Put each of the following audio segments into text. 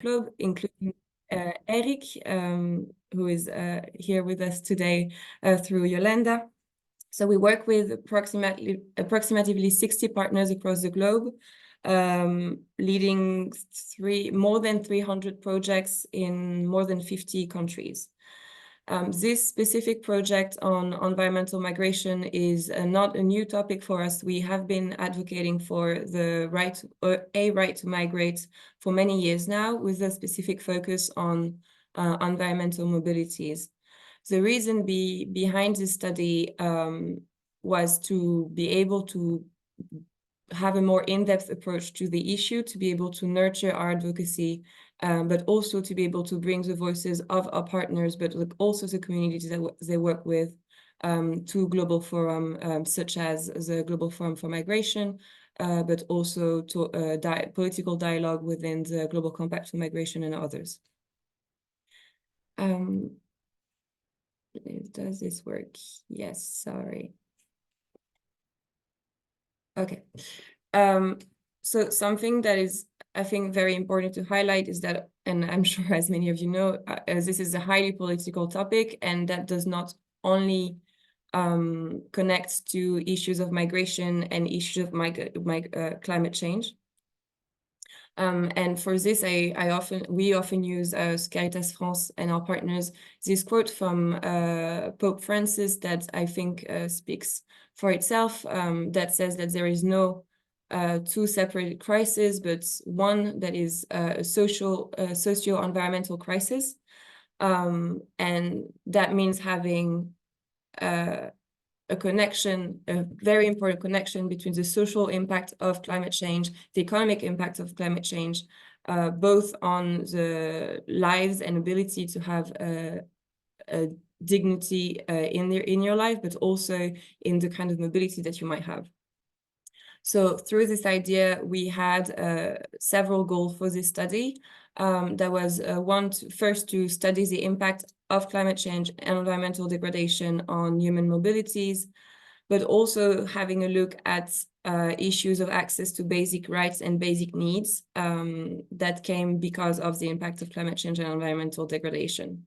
globe, including Eric, who is here with us today through Yolanda. So we work with approximately 60 partners across the globe, leading more than 300 projects in more than 50 countries. This specific project on environmental migration is not a new topic for us. We have been advocating for the right to migrate for many years now, with a specific focus on environmental mobilities. The reason behind this study was to be able to have a more in-depth approach to the issue, to be able to nurture our advocacy, but also to be able to bring the voices of our partners, but also the communities that they work with, to Global Forum, such as the Global Forum for Migration, but also to political dialogue within the Global Compact for Migration and others. Does this work? Yes, sorry. Okay. So something that is, I think, very important to highlight is that, and I'm sure as many of you know, this is a highly political topic, and that does not only connect to issues of migration and issues of climate change. And for this, we often use Caritas France and our partners this quote from Pope Francis that I think speaks for itself, that says that there is no two separated crises, but one that is a socio-environmental crisis, and that means having a connection, a very important connection between the social impact of climate change, the economic impact of climate change, both on the lives and ability to have a dignity in your life, but also in the kind of mobility that you might have. So through this idea, we had several goals for this study. There was first to study the impact of climate change and environmental degradation on human mobilities, but also having a look at issues of access to basic rights and basic needs that came because of the impact of climate change and environmental degradation.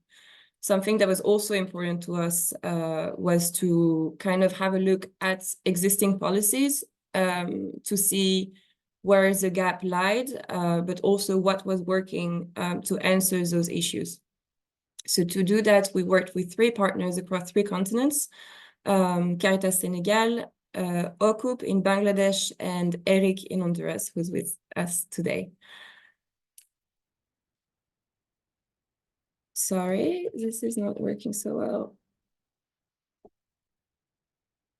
Something that was also important to us was to kind of have a look at existing policies to see where the gap lied, but also what was working to answer those issues. So to do that, we worked with 3 partners across 3 continents, Caritas Senegal, OCUP in Bangladesh, and Eric in Honduras, who's with us today. Sorry, this is not working so well.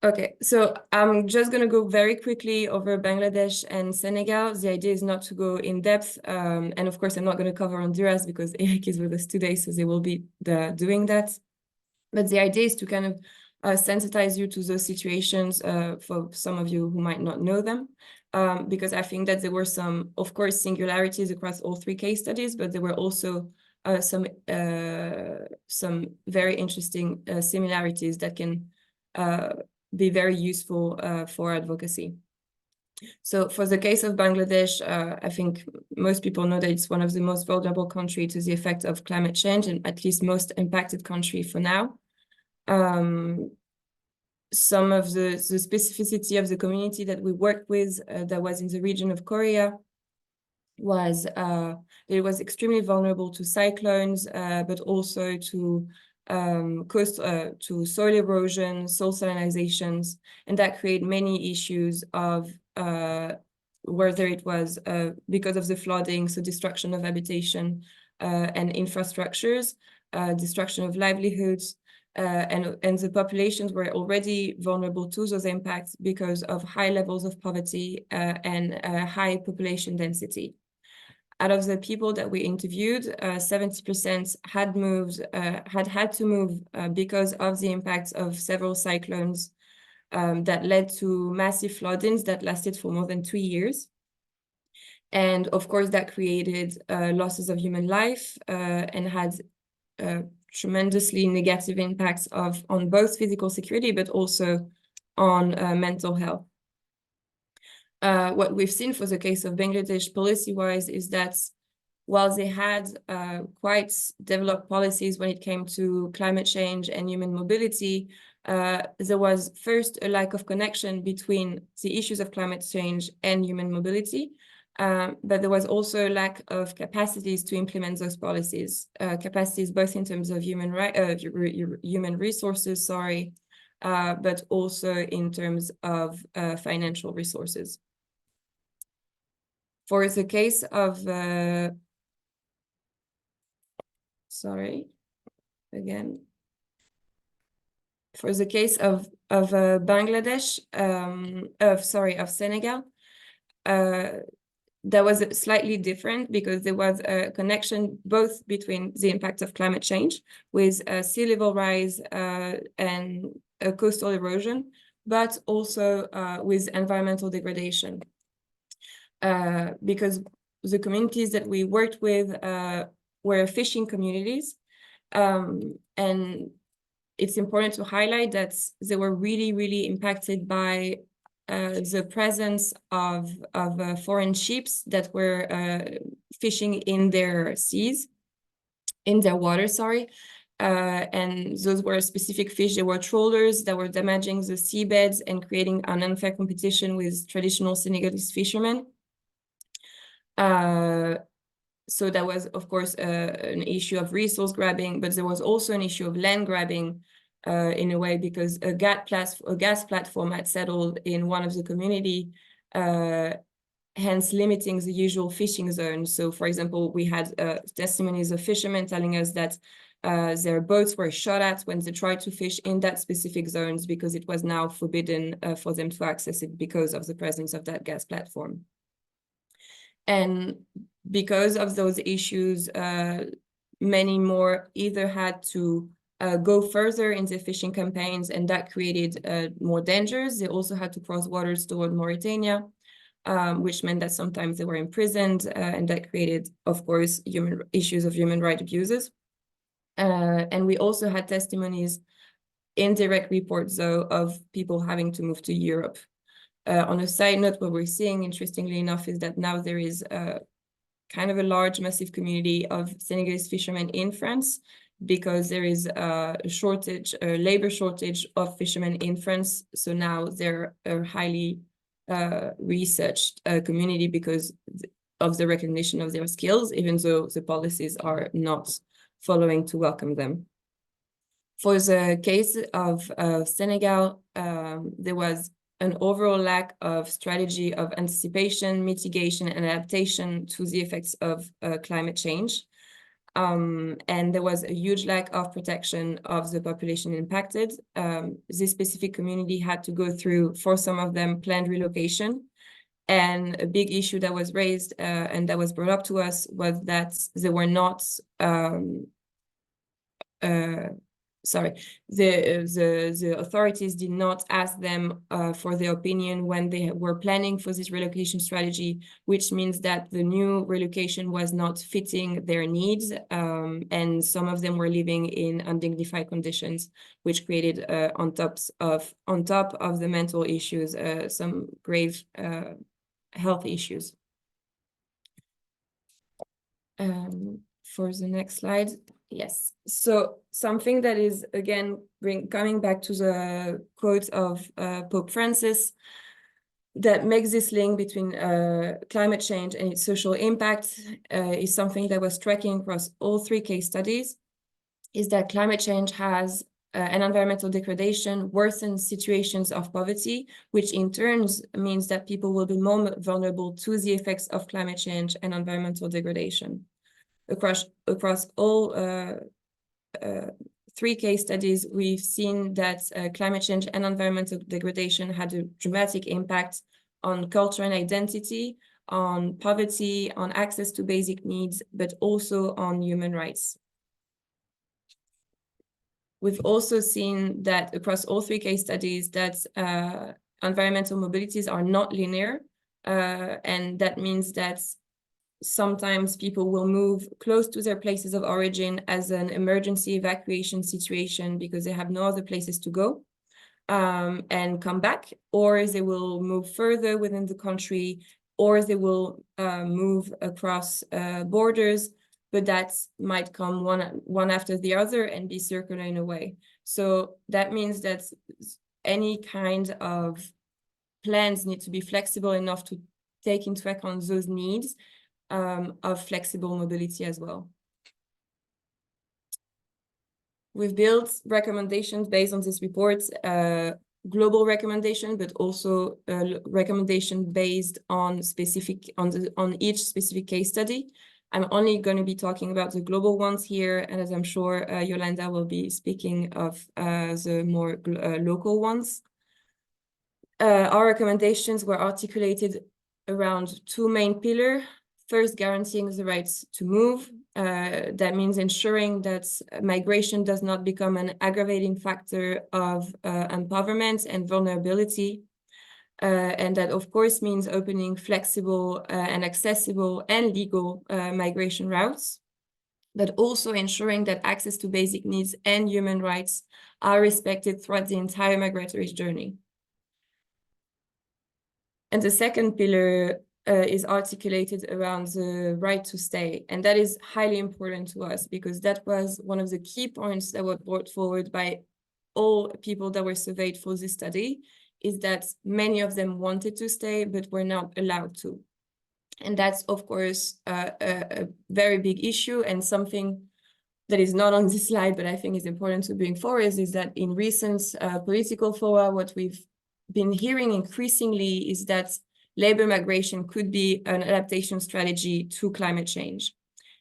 Okay, so I'm just going to go very quickly over Bangladesh and Senegal. The idea is not to go in depth. And of course, I'm not going to cover Honduras because Eric is with us today, so they will be doing that. But the idea is to kind of sensitize you to those situations for some of you who might not know them. Because I think that there were some, of course, singularities across all 3 case studies, but there were also some very interesting similarities that can be very useful for advocacy. So for the case of Bangladesh, I think most people know that it's one of the most vulnerable countries to the effect of climate change, and at least most impacted country for now. Some of the specificity of the community that we worked with that was in the region of Korea was it was extremely vulnerable to cyclones, but also to to soil erosion, soil salinizations, and that created many issues of whether it was because of the flooding, so destruction of habitation and infrastructures, destruction of livelihoods, and the populations were already vulnerable to those impacts because of high levels of poverty and high population density. Out of the people that we interviewed, 70% had to move because of the impacts of several cyclones that led to massive floodings that lasted for more than 2 years. And of course, that created losses of human life and had tremendously negative impacts on both physical security, but also on mental health. What we've seen for the case of Bangladesh policy-wise is that while they had quite developed policies when it came to climate change and human mobility, there was first a lack of connection between the issues of climate change and human mobility, but there was also a lack of capacities to implement those policies, capacities both in terms of human resources, but also in terms of financial resources. For the case of, for the case of Bangladesh, of Senegal, that was slightly different because there was a connection both between the impact of climate change with sea level rise and coastal erosion, but also with environmental degradation. Because the communities that we worked with were fishing communities, and it's important to highlight that they were really, really impacted by the presence of foreign ships that were fishing in their seas, in their water, and those were specific fish. They were trawlers that were damaging the seabeds and creating an unfair competition with traditional Senegalese fishermen. So that was, of course, an issue of resource grabbing, but there was also an issue of land grabbing in a way, because a gas platform had settled in one of the community, hence limiting the usual fishing zone. So, for example, we had testimonies of fishermen telling us that their boats were shot at when they tried to fish in that specific zones because it was now forbidden for them to access it because of the presence of that gas platform. And because of those issues, many more either had to go further in their fishing campaigns, and that created more dangers. They also had to cross waters toward Mauritania, which meant that sometimes they were imprisoned, and that created, of course, issues of human rights abuses. And we also had testimonies, indirect reports, though, of people having to move to Europe. On a side note, what we're seeing, interestingly enough, is that now there is kind of a large, massive community of Senegalese fishermen in France, because there is a labor shortage of fishermen in France. So now they're a highly researched community because of the recognition of their skills, even though the policies are not following to welcome them. For the case of Senegal, there was an overall lack of strategy of anticipation, mitigation, and adaptation to the effects of climate change. And there was a huge lack of protection of the population impacted. This specific community had to go through, for some of them, planned relocation. And a big issue that was raised and that was brought up to us was that they were not the authorities did not ask them for their opinion when they were planning for this relocation strategy, which means that the new relocation was not fitting their needs, and some of them were living in undignified conditions, which created on top of the mental issues some grave health issues. For the next slide. Yes, so something that is, again, coming back to the quote of Pope Francis, that makes this link between climate change and its social impact is something that was tracking across all 3 case studies, is that climate change has and environmental degradation worsens situations of poverty, which in turn means that people will be more vulnerable to the effects of climate change and environmental degradation. Across all 3 case studies, we've seen that climate change and environmental degradation had a dramatic impact on culture and identity, on poverty, on access to basic needs, but also on human rights. We've also seen that across all 3 case studies that environmental mobilities are not linear, and that means that sometimes people will move close to their places of origin as an emergency evacuation situation because they have no other places to go, and come back, or they will move further within the country, or they will move across borders, but that might come one after the other and be circular in a way. So that means that any kind of plans need to be flexible enough to take into account those needs of flexible mobility as well. We've built recommendations based on this report, global recommendation, but also recommendation based on each specific case study. I'm only going to be talking about the global ones here, and as I'm sure Yolanda will be speaking of the more local ones. Our recommendations were articulated around two main pillars. First, guaranteeing the rights to move. That means ensuring that migration does not become an aggravating factor of empowerment and vulnerability. And that, of course, means opening flexible and accessible and legal migration routes, but also ensuring that access to basic needs and human rights are respected throughout the entire migratory journey. And the second pillar is articulated around the right to stay. And that is highly important to us because that was one of the key points that were brought forward by all people that were surveyed for this study, is that many of them wanted to stay, but were not allowed to. And that's, of course, a very big issue, and something that is not on this slide, but I think is important to bring forward is that in recent political fora, what we've been hearing increasingly is that labor migration could be an adaptation strategy to climate change.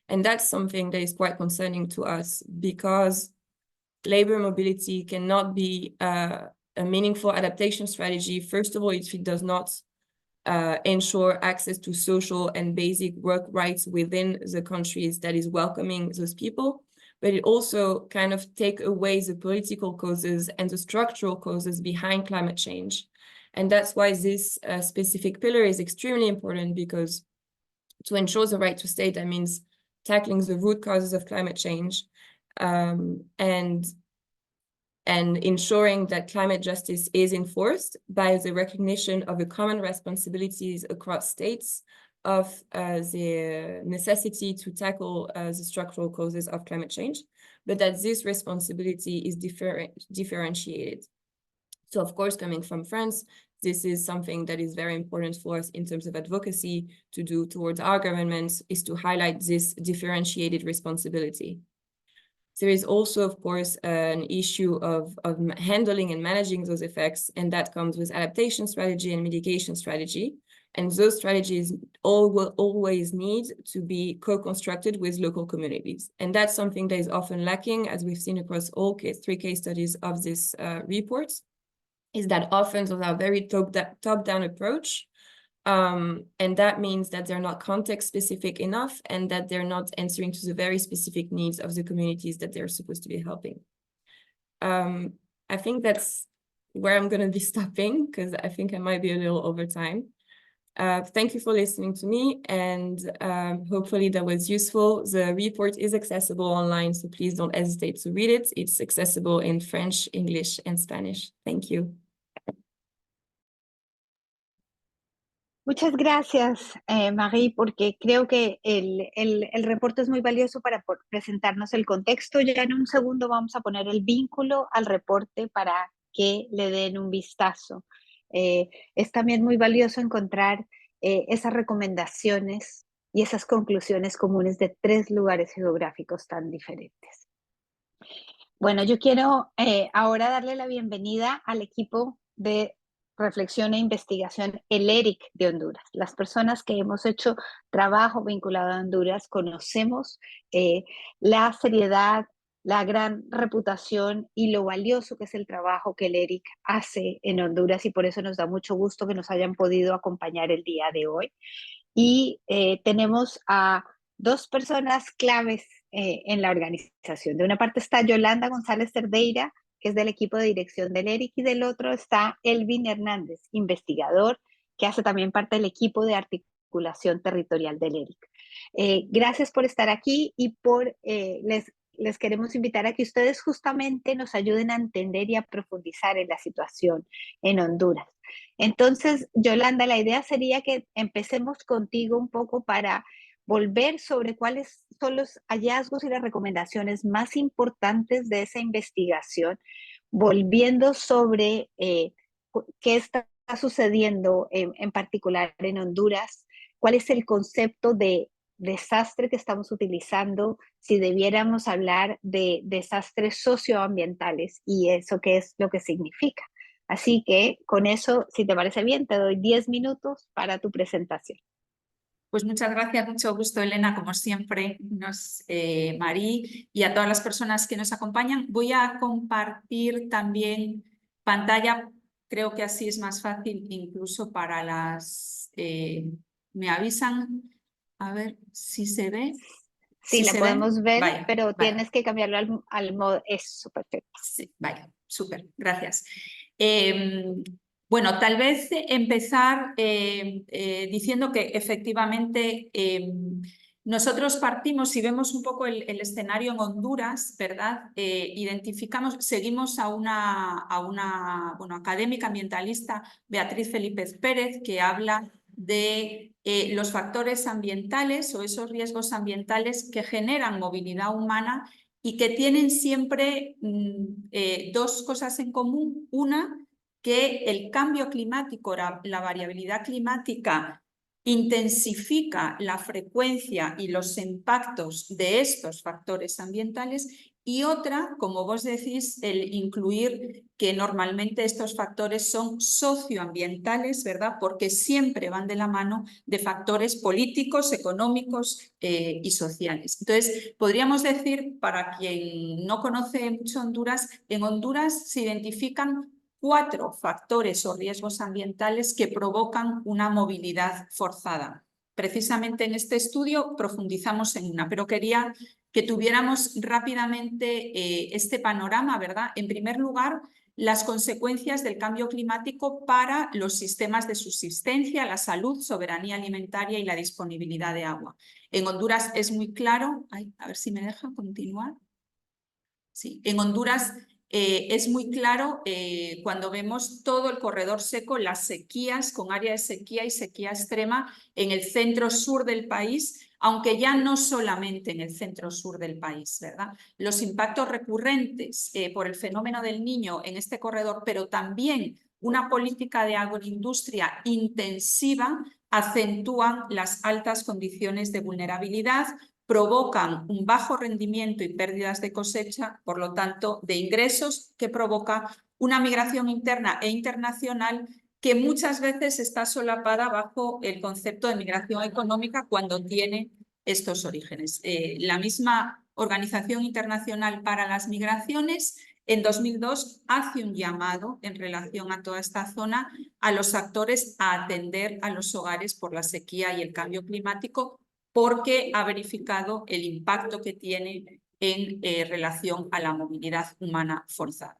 And that's something that is quite concerning to us, because labor mobility cannot be a meaningful adaptation strategy, first of all, if it does not ensure access to social and basic work rights within the countries that is welcoming those people, but it also kind of take away the political causes and the structural causes behind climate change. And that's why this specific pillar is extremely important, because to ensure the right to stay, that means tackling the root causes of climate change and ensuring that climate justice is enforced by the recognition of the common responsibilities across states of the necessity to tackle the structural causes of climate change, but that this responsibility is differentiated. So, of course, coming from France, this is something that is very important for us in terms of advocacy to do towards our governments, is to highlight this differentiated responsibility. There is also, of course, an issue of handling and managing those effects, and that comes with adaptation strategy and mitigation strategy. And those strategies will always need to be co-constructed with local communities. And that's something that is often lacking, as we've seen across all three case studies of this report, is that often those are very top-down approach. And that means that they're not context-specific enough, and that they're not answering to the very specific needs of the communities that they're supposed to be helping. I think that's where I'm going to be stopping, because I think I might be a little over time. Thank you for listening to me, and hopefully that was useful. The report is accessible online, so please don't hesitate to read it. It's accessible in French, English, and Spanish. Thank you. Muchas gracias, Marie, porque creo que el reporte es muy valioso para presentarnos el contexto. Ya en un segundo vamos a poner el vínculo al reporte para que le den un vistazo. Es también muy valioso encontrar esas recomendaciones y esas conclusiones comunes de 3 lugares geográficos tan diferentes. Bueno, yo quiero ahora darle la bienvenida al equipo de reflexión e investigación, el ERIC de Honduras. Las personas que hemos hecho trabajo vinculado a Honduras conocemos la seriedad, la gran reputación y lo valioso que es el trabajo que el ERIC hace en Honduras, y por eso nos da mucho gusto que nos hayan podido acompañar el día de hoy. Y tenemos a 2 personas claves en la organización. De una parte está Yolanda González Cerdeira, que es del equipo de dirección del ERIC, y del otro está Elvin Hernández, investigador, que hace también parte del equipo de articulación territorial del ERIC. Gracias por estar aquí, y les queremos invitar a que ustedes justamente nos ayuden a entender y a profundizar en la situación en Honduras. Entonces, Yolanda, la idea sería que empecemos contigo un poco para volver sobre cuáles son los hallazgos y las recomendaciones más importantes de esa investigación, volviendo sobre qué está sucediendo en particular en Honduras, cuál es el concepto de desastre que estamos utilizando, si debiéramos hablar de desastres socioambientales y eso qué es lo que significa. Así que con eso, si te parece bien, te doy 10 minutos para tu presentación. Pues muchas gracias, mucho gusto, Elena, como siempre, Marí, y a todas las personas que nos acompañan. Voy a compartir también pantalla, creo que así es más fácil incluso para las... ¿me avisan? A ver si se ve. Sí, ¿Sí la se podemos ven? ver, Vaya, pero vale. tienes que cambiarlo al modo, eso, perfecto. Sí, vale, súper, gracias. Bueno, tal vez empezar diciendo que efectivamente nosotros partimos, si vemos un poco el escenario en Honduras, ¿verdad? Identificamos, seguimos a una bueno, académica ambientalista, Beatriz Felípez Pérez, que habla de los factores ambientales o esos riesgos ambientales que generan movilidad humana y que tienen siempre dos cosas en común. Una, que el cambio climático, la variabilidad climática, intensifica la frecuencia y los impactos de estos factores ambientales, y otra, como vos decís, el incluir que normalmente estos factores son socioambientales, ¿verdad? Porque siempre van de la mano de factores políticos, económicos y sociales. Entonces, podríamos decir, para quien no conoce mucho Honduras, en Honduras se identifican 4 factores o riesgos ambientales que provocan una movilidad forzada. Precisamente en este estudio profundizamos en una, pero quería que tuviéramos rápidamente este panorama, ¿verdad? En primer lugar, las consecuencias del cambio climático para los sistemas de subsistencia, la salud, soberanía alimentaria y la disponibilidad de agua. En Honduras es muy claro, a ver si me deja continuar. Sí, en Honduras es muy claro cuando vemos todo el corredor seco, las sequías con área de sequía y sequía extrema en el centro-sur del país, aunque ya no solamente en el centro-sur del país, ¿verdad? Los impactos recurrentes por el fenómeno del Niño en este corredor, pero también una política de agroindustria intensiva acentúan las altas condiciones de vulnerabilidad, provocan un bajo rendimiento y pérdidas de cosecha, por lo tanto, de ingresos, que provoca una migración interna e internacional que muchas veces está solapada bajo el concepto de migración económica cuando tiene estos orígenes. La misma Organización Internacional para las Migraciones en 2002 hace un llamado en relación a toda esta zona a los actores a atender a los hogares por la sequía y el cambio climático, porque ha verificado el impacto que tiene en relación a la movilidad humana forzada.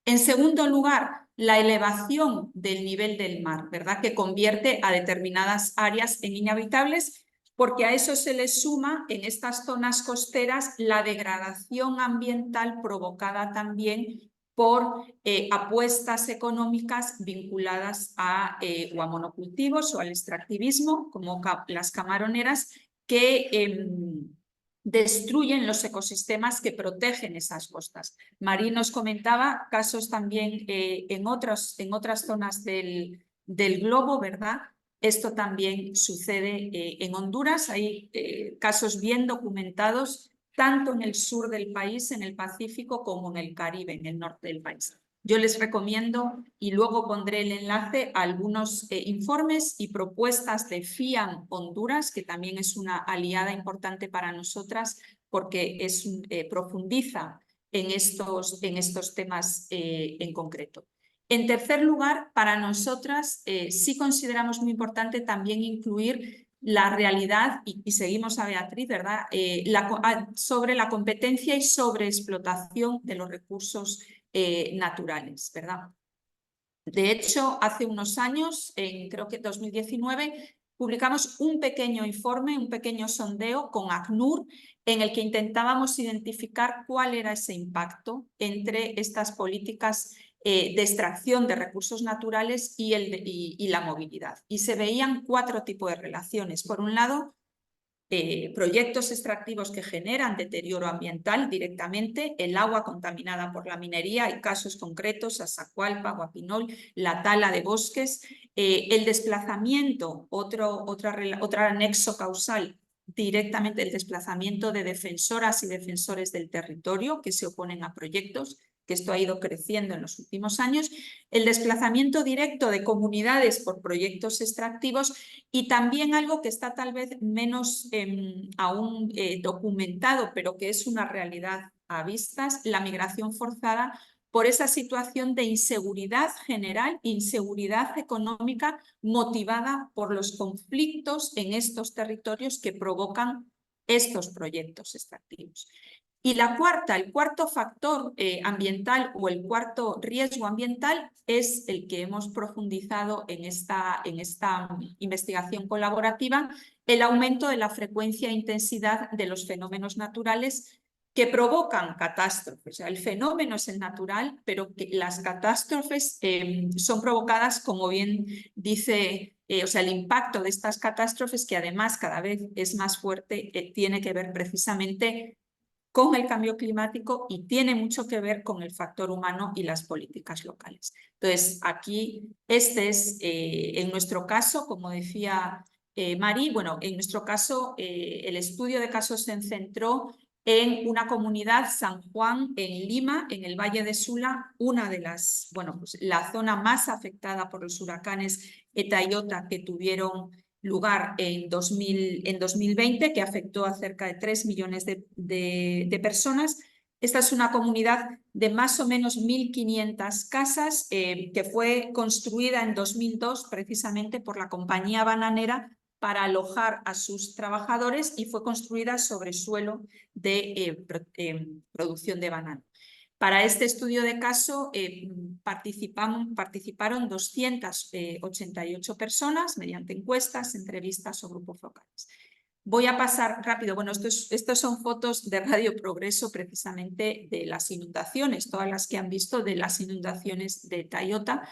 En segundo lugar, la elevación del nivel del mar, ¿verdad? Que convierte a determinadas áreas en inhabitables, porque a eso se le suma en estas zonas costeras la degradación ambiental provocada también por apuestas económicas vinculadas a, o a monocultivos o al extractivismo, como las camaroneras, que destruyen los ecosistemas que protegen esas costas. Marí nos comentaba casos también en otras zonas del globo, ¿verdad? Esto también sucede en Honduras. Hay casos bien documentados tanto en el sur del país, en el Pacífico, como en el Caribe, en el norte del país. Yo les recomiendo, y luego pondré el enlace, a algunos informes y propuestas de FIAM Honduras, que también es una aliada importante para nosotras porque profundiza en estos temas en concreto. En tercer lugar, para nosotras sí consideramos muy importante también incluir la realidad, y seguimos a Beatriz, ¿verdad? Sobre la competencia y sobreexplotación de los recursos naturales, ¿verdad? De hecho, hace unos años, creo que en 2019, publicamos un pequeño informe, un pequeño sondeo con ACNUR, en el que intentábamos identificar cuál era ese impacto entre estas políticas de extracción de recursos naturales y la movilidad. Y se veían 4 tipos de relaciones. Por un lado, proyectos extractivos que generan deterioro ambiental directamente, el agua contaminada por la minería, hay casos concretos, Asacualpa, Guapinol, la tala de bosques, el desplazamiento, otro anexo causal, directamente el desplazamiento de defensoras y defensores del territorio que se oponen a proyectos, que esto ha ido creciendo en los últimos años, el desplazamiento directo de comunidades por proyectos extractivos y también algo que está tal vez menos aún documentado, pero que es una realidad a vistas, la migración forzada por esa situación de inseguridad general, inseguridad económica motivada por los conflictos en estos territorios que provocan estos proyectos extractivos. Y el cuarto factor ambiental o el cuarto riesgo ambiental es el que hemos profundizado en esta investigación colaborativa, el aumento de la frecuencia e intensidad de los fenómenos naturales que provocan catástrofes. O sea, el fenómeno es el natural, pero que las catástrofes son provocadas, como bien dice, o sea, el impacto de estas catástrofes, que además cada vez es más fuerte, tiene que ver precisamente con el cambio climático y tiene mucho que ver con el factor humano y las políticas locales. Entonces, aquí, este es, en nuestro caso, como decía Mari, bueno, en nuestro caso, el estudio de casos se centró en una comunidad, San Juan, en Lima, en el Valle de Sula, una de las, bueno, pues la zona más afectada por los huracanes Eta y Iota que tuvieron lugar en 2020, que afectó a cerca de 3 millones de personas. Esta es una comunidad de más o menos 1.500 casas que fue construida en 2002 precisamente por la compañía bananera para alojar a sus trabajadores y fue construida sobre suelo de producción de banano. Para este estudio de caso participaron 288 personas mediante encuestas, entrevistas o grupos locales. Voy a pasar rápido. Bueno, estos son fotos de Radio Progreso precisamente de las inundaciones, todas las que han visto de las inundaciones de Eta y Iota.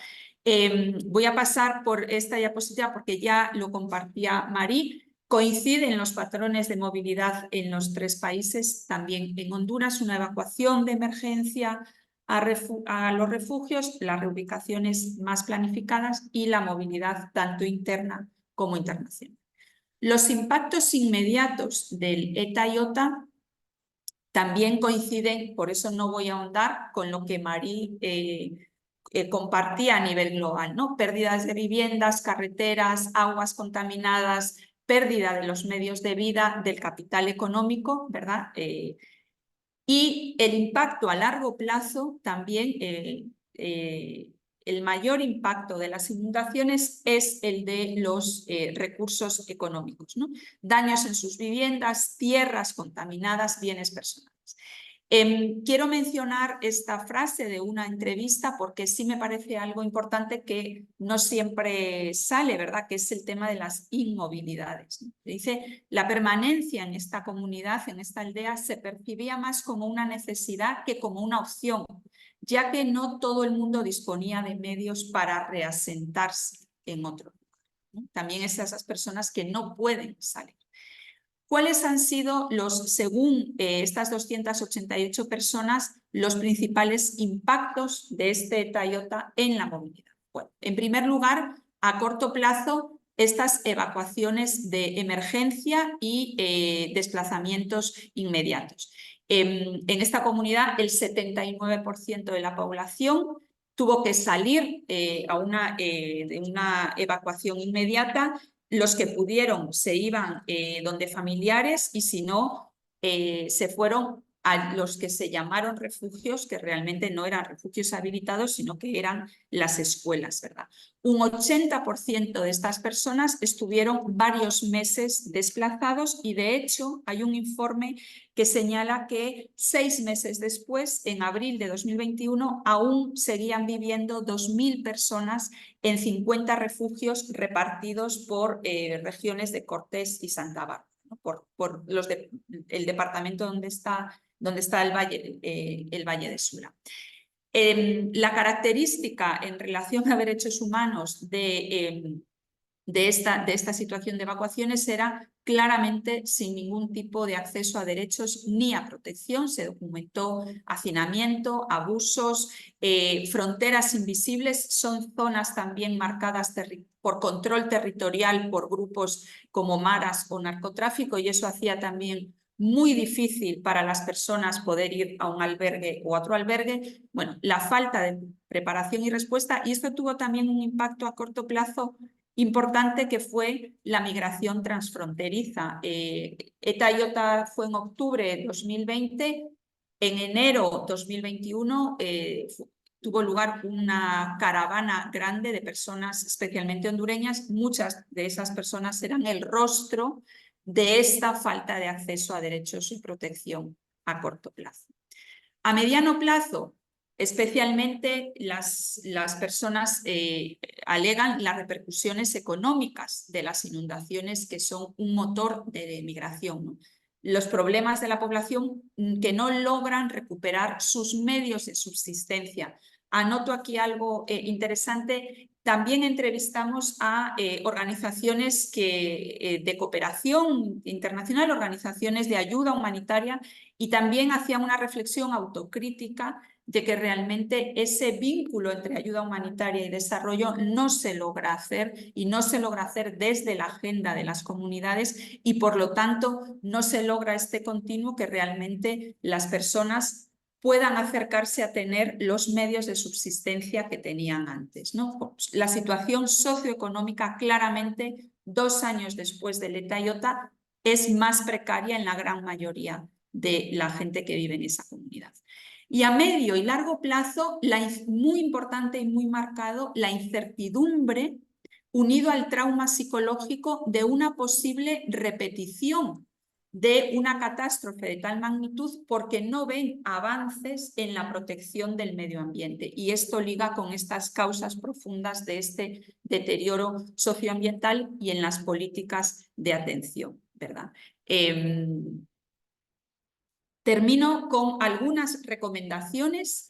Voy a pasar por esta diapositiva porque ya lo compartía Mari. Coinciden los patrones de movilidad en los 3 países, también en Honduras, una evacuación de emergencia a los refugios, las reubicaciones más planificadas y la movilidad tanto interna como internacional. Los impactos inmediatos del Eta y Iota también coinciden, por eso no voy a ahondar con lo que Mari compartía a nivel global, ¿no? Pérdidas de viviendas, carreteras, aguas contaminadas, pérdida de los medios de vida, del capital económico, ¿verdad? Y el impacto a largo plazo también, el mayor impacto de las inundaciones es el de los recursos económicos, ¿no? Daños en sus viviendas, tierras contaminadas, bienes personales. Quiero mencionar esta frase de una entrevista porque sí me parece algo importante que no siempre sale, ¿verdad? Que es el tema de las inmovilidades, ¿no? Dice, la permanencia en esta comunidad, en esta aldea, se percibía más como una necesidad que como una opción, ya que no todo el mundo disponía de medios para reasentarse en otro lugar, ¿no? También es esas personas que no pueden salir. ¿Cuáles han sido según estas 288 personas, los principales impactos de este Eta y Iota en la movilidad? Bueno, en primer lugar, a corto plazo, estas evacuaciones de emergencia y desplazamientos inmediatos. En esta comunidad, el 79% de la población tuvo que salir de una evacuación inmediata. Los que pudieron se iban donde familiares y si no, se fueron a los que se llamaron refugios, que realmente no eran refugios habilitados, sino que eran las escuelas, ¿verdad? Un 80% de estas personas estuvieron varios meses desplazados y de hecho hay un informe que señala que 6 meses después, en abril de 2021, aún seguían viviendo 2.000 personas en 50 refugios repartidos por regiones de Cortés y Santa Bárbara, ¿no? por el departamento donde está el Valle de Sula. La característica en relación a derechos humanos de esta situación de evacuaciones era claramente sin ningún tipo de acceso a derechos ni a protección. Se documentó hacinamiento, abusos, fronteras invisibles. Son zonas también marcadas por control territorial por grupos como maras o narcotráfico, y eso hacía también muy difícil para las personas poder ir a un albergue o a otro albergue. Bueno, la falta de preparación y respuesta, y esto tuvo también un impacto a corto plazo importante, que fue la migración transfronteriza. ETA y OTA fue en octubre de 2020, en enero 2021 tuvo lugar una caravana grande de personas, especialmente hondureñas. Muchas de esas personas eran el rostro de esta falta de acceso a derechos y protección a corto plazo. A mediano plazo, especialmente las personas alegan las repercusiones económicas de las inundaciones, que son un motor de migración, ¿no? Los problemas de la población que no logran recuperar sus medios de subsistencia. Anoto aquí algo interesante. También entrevistamos a organizaciones de cooperación internacional, organizaciones de ayuda humanitaria, y también hacían una reflexión autocrítica de que realmente ese vínculo entre ayuda humanitaria y desarrollo no se logra hacer, y no se logra hacer desde la agenda de las comunidades, y por lo tanto no se logra este continuo que realmente las personas puedan acercarse a tener los medios de subsistencia que tenían antes, ¿no? La situación socioeconómica claramente 2 años después del ETA y OTA es más precaria en la gran mayoría de la gente que vive en esa comunidad. Y a medio y largo plazo, muy importante y muy marcado, la incertidumbre unido al trauma psicológico de una posible repetición de una catástrofe de tal magnitud, porque no ven avances en la protección del medio ambiente. Y esto liga con estas causas profundas de este deterioro socioambiental y en las políticas de atención, ¿verdad? Termino con algunas recomendaciones,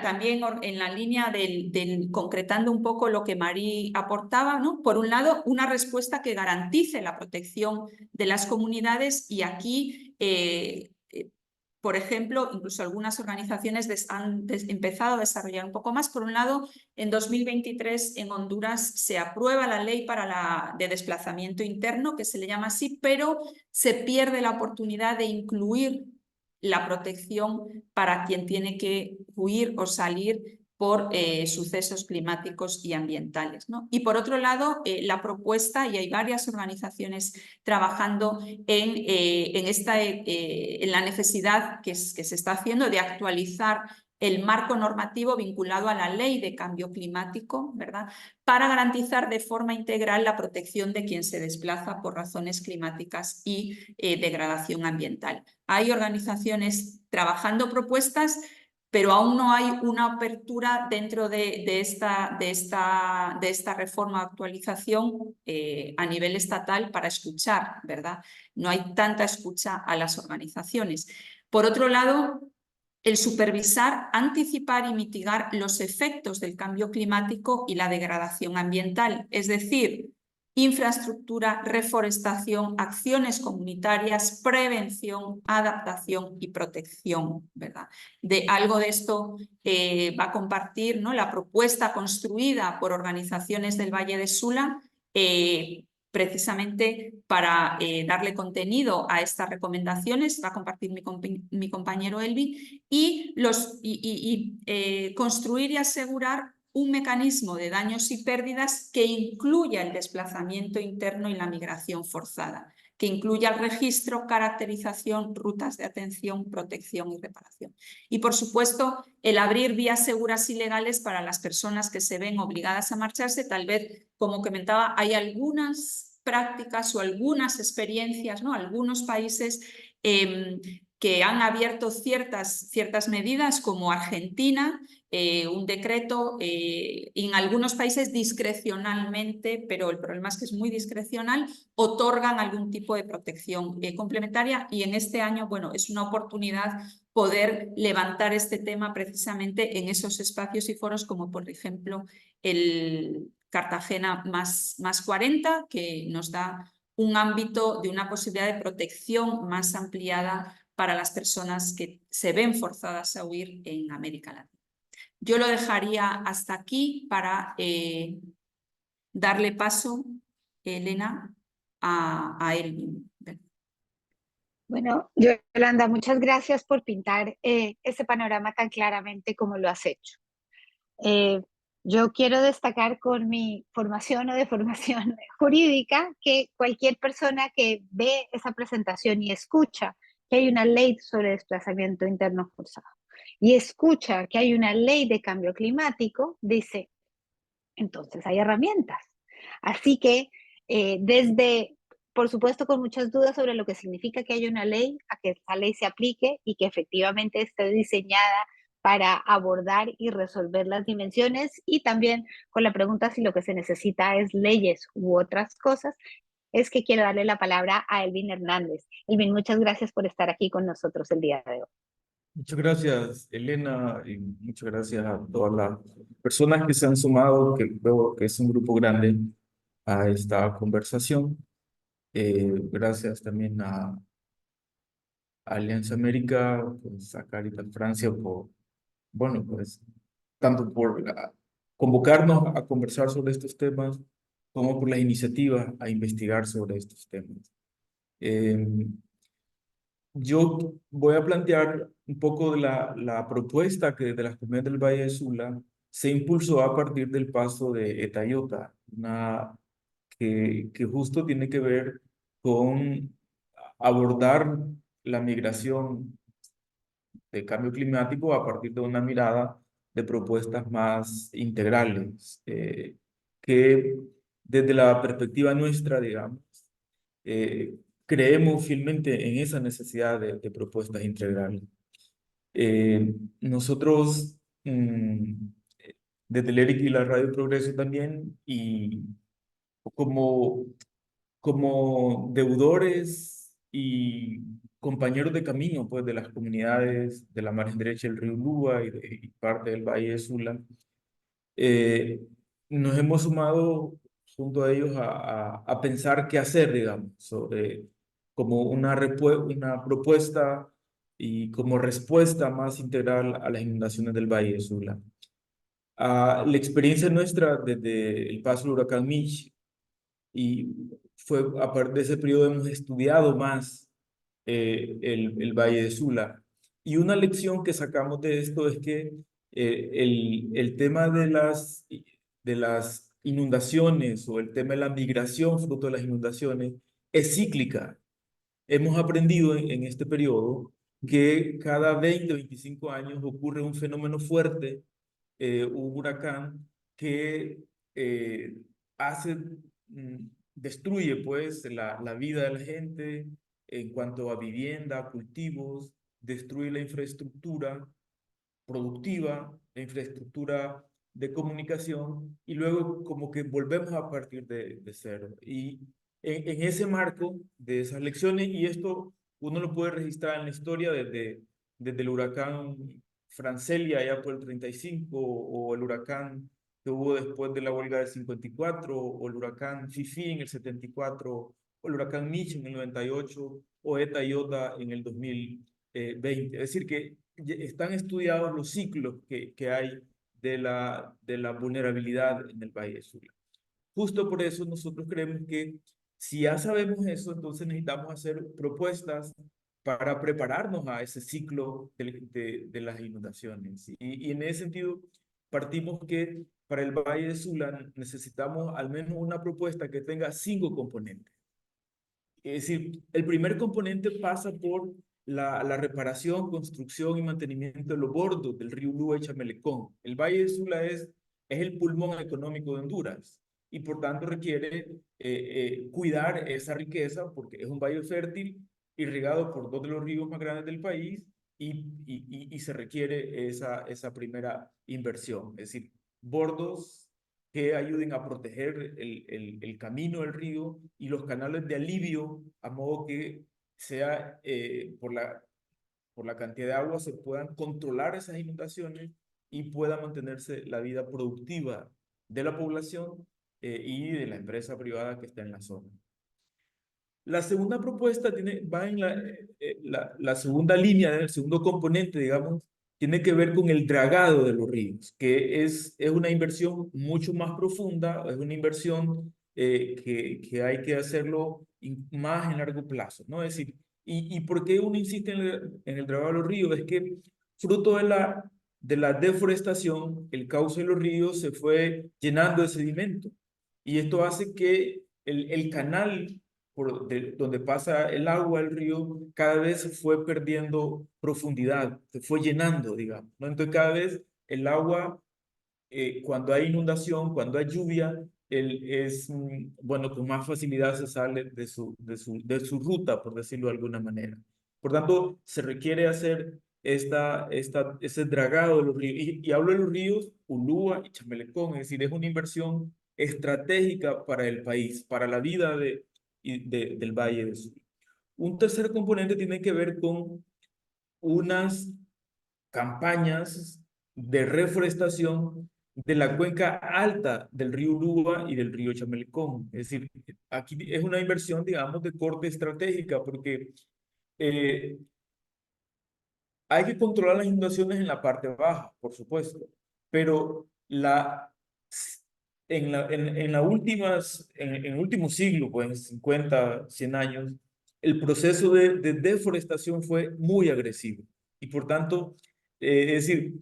también en la línea concretando un poco lo que Marí aportaba, ¿no? Por un lado, una respuesta que garantice la protección de las comunidades, y aquí por ejemplo, incluso algunas organizaciones han empezado a desarrollar un poco más. Por un lado, en 2023 en Honduras se aprueba la ley de desplazamiento interno, que se le llama así, pero se pierde la oportunidad de incluir la protección para quien tiene que huir o salir por sucesos climáticos y ambientales, ¿no? Y por otro lado, la propuesta, y hay varias organizaciones trabajando en la necesidad que se está haciendo de actualizar el marco normativo vinculado a la ley de cambio climático, ¿verdad?, para garantizar de forma integral la protección de quien se desplaza por razones climáticas y degradación ambiental. Hay organizaciones trabajando propuestas, pero aún no hay una apertura dentro de esta reforma o actualización a nivel estatal para escuchar, ¿verdad? No hay tanta escucha a las organizaciones. Por otro lado, el supervisar, anticipar y mitigar los efectos del cambio climático y la degradación ambiental, es decir, infraestructura, reforestación, acciones comunitarias, prevención, adaptación y protección, ¿verdad? Algo de esto va a compartir, ¿no?, la propuesta construida por organizaciones del Valle de Sula, precisamente para darle contenido a estas recomendaciones. Va a compartir mi compañero Elvi, y construir y asegurar un mecanismo de daños y pérdidas que incluya el desplazamiento interno y la migración forzada, que incluya el registro, caracterización, rutas de atención, protección y reparación. Y, por supuesto, el abrir vías seguras y legales para las personas que se ven obligadas a marcharse. Tal vez, como comentaba, hay algunas prácticas o algunas experiencias, ¿no?, algunos países que han abierto ciertas medidas, como Argentina, un decreto, en algunos países discrecionalmente, pero el problema es que es muy discrecional, otorgan algún tipo de protección complementaria, y en este año, bueno, es una oportunidad poder levantar este tema precisamente en esos espacios y foros, como por ejemplo el Cartagena más 40, que nos da un ámbito de una posibilidad de protección más ampliada para las personas que se ven forzadas a huir en América Latina. Yo lo dejaría hasta aquí para darle paso, Elena, a Elvin. Bueno, Yolanda, muchas gracias por pintar ese panorama tan claramente como lo has hecho. Yo quiero destacar con mi formación o de formación jurídica que cualquier persona que ve esa presentación y escucha que hay una ley sobre desplazamiento interno forzado y escucha que hay una ley de cambio climático, dice, entonces hay herramientas. Así que por supuesto, con muchas dudas sobre lo que significa que haya una ley, a que esa ley se aplique y que efectivamente esté diseñada para abordar y resolver las dimensiones, y también con la pregunta si lo que se necesita es leyes u otras cosas, es que quiero darle la palabra a Elvin Hernández. Elvin, muchas gracias por estar aquí con nosotros el día de hoy. Muchas gracias, Elena, y muchas gracias a todas las personas que se han sumado, que veo que es un grupo grande, a esta conversación. Gracias también a Alianza América, pues a Caritas Francia por, bueno, pues tanto por convocarnos a conversar sobre estos temas, como por la iniciativa a investigar sobre estos temas. Yo voy a plantear un poco de la propuesta que desde las comunidades del Valle de Sula se impulsó a partir del paso de Etayota, que justo tiene que ver con abordar la migración de cambio climático a partir de una mirada de propuestas más integrales, que desde la perspectiva nuestra, digamos, creemos fielmente en esa necesidad de propuestas integrales. Nosotros, desde el ERIC y la Radio Progreso también, y como, como deudores y compañeros de camino, pues, de las comunidades de la margen derecha del río Lúa y parte del Valle de Sula, nos hemos sumado junto a ellos a pensar qué hacer, digamos, sobre como una propuesta y como respuesta más integral a las inundaciones del Valle de Sula. La experiencia nuestra desde el paso del huracán Mitch, y fue a partir de ese periodo hemos estudiado más el Valle de Sula. Y una lección que sacamos de esto es que el tema de las inundaciones o el tema de la migración fruto de las inundaciones es cíclica. Hemos aprendido en este periodo que cada 20 o 25 años ocurre un fenómeno fuerte, un huracán que hace, destruye pues la vida de la gente en cuanto a vivienda, cultivos, destruye la infraestructura productiva, la infraestructura de comunicación, y luego como que volvemos a partir de cero. Y en ese marco de esas lecciones, y esto uno lo puede registrar en la historia desde el huracán Francelia allá por el 35, o el huracán que hubo después de la huelga del 54, o el huracán Fifi en el 74, o el huracán Mitch en el 98, o Eta y Iota en el 2020. Es decir, que están estudiados los ciclos que hay de la vulnerabilidad en el Valle de Sula. Justo por eso nosotros creemos que si ya sabemos eso, entonces necesitamos hacer propuestas para prepararnos a ese ciclo de las inundaciones. Y en ese sentido, partimos que para el Valle de Sula necesitamos al menos una propuesta que tenga 5 componentes. Es decir, el primer componente pasa por la reparación, construcción y mantenimiento de los bordos del río Lúa y Chamelecón. El Valle de Sula es el pulmón económico de Honduras y por tanto requiere cuidar esa riqueza porque es un valle fértil irrigado por dos de los ríos más grandes del país y se requiere esa primera inversión, es decir, bordos que ayuden a proteger el camino del río y los canales de alivio, a modo que sea por la cantidad de agua se puedan controlar esas inundaciones y pueda mantenerse la vida productiva de la población y de la empresa privada que está en la zona. La segunda propuesta va en la segunda línea, el segundo componente, digamos, tiene que ver con el dragado de los ríos, que es una inversión mucho más profunda, es una inversión que hay que hacerlo más en largo plazo, ¿no? Es decir, ¿y por qué uno insiste en el dragado de los ríos? Es que fruto de la deforestación, el cauce de los ríos se fue llenando de sedimento, y esto hace que el canal donde pasa el agua del río, cada vez se fue perdiendo profundidad, se fue llenando, digamos, ¿no? Entonces cada vez el agua, cuando hay inundación, cuando hay lluvia, bueno, con más facilidad se sale de su ruta, por decirlo de alguna manera. Por tanto, se requiere hacer ese dragado de los ríos. Y hablo de los ríos Ulúa y Chamelecón, es decir, es una inversión estratégica para el país, para la vida del Valle del Sur. Un tercer componente tiene que ver con unas campañas de reforestación de la cuenca alta del río Ulúa y del río Chamelcón. Es decir, aquí es una inversión, digamos, de corte estratégica, porque hay que controlar las inundaciones en la parte baja, por supuesto, pero en el último siglo, pues 50, 100 años, el proceso de deforestación fue muy agresivo. Y por tanto, es decir,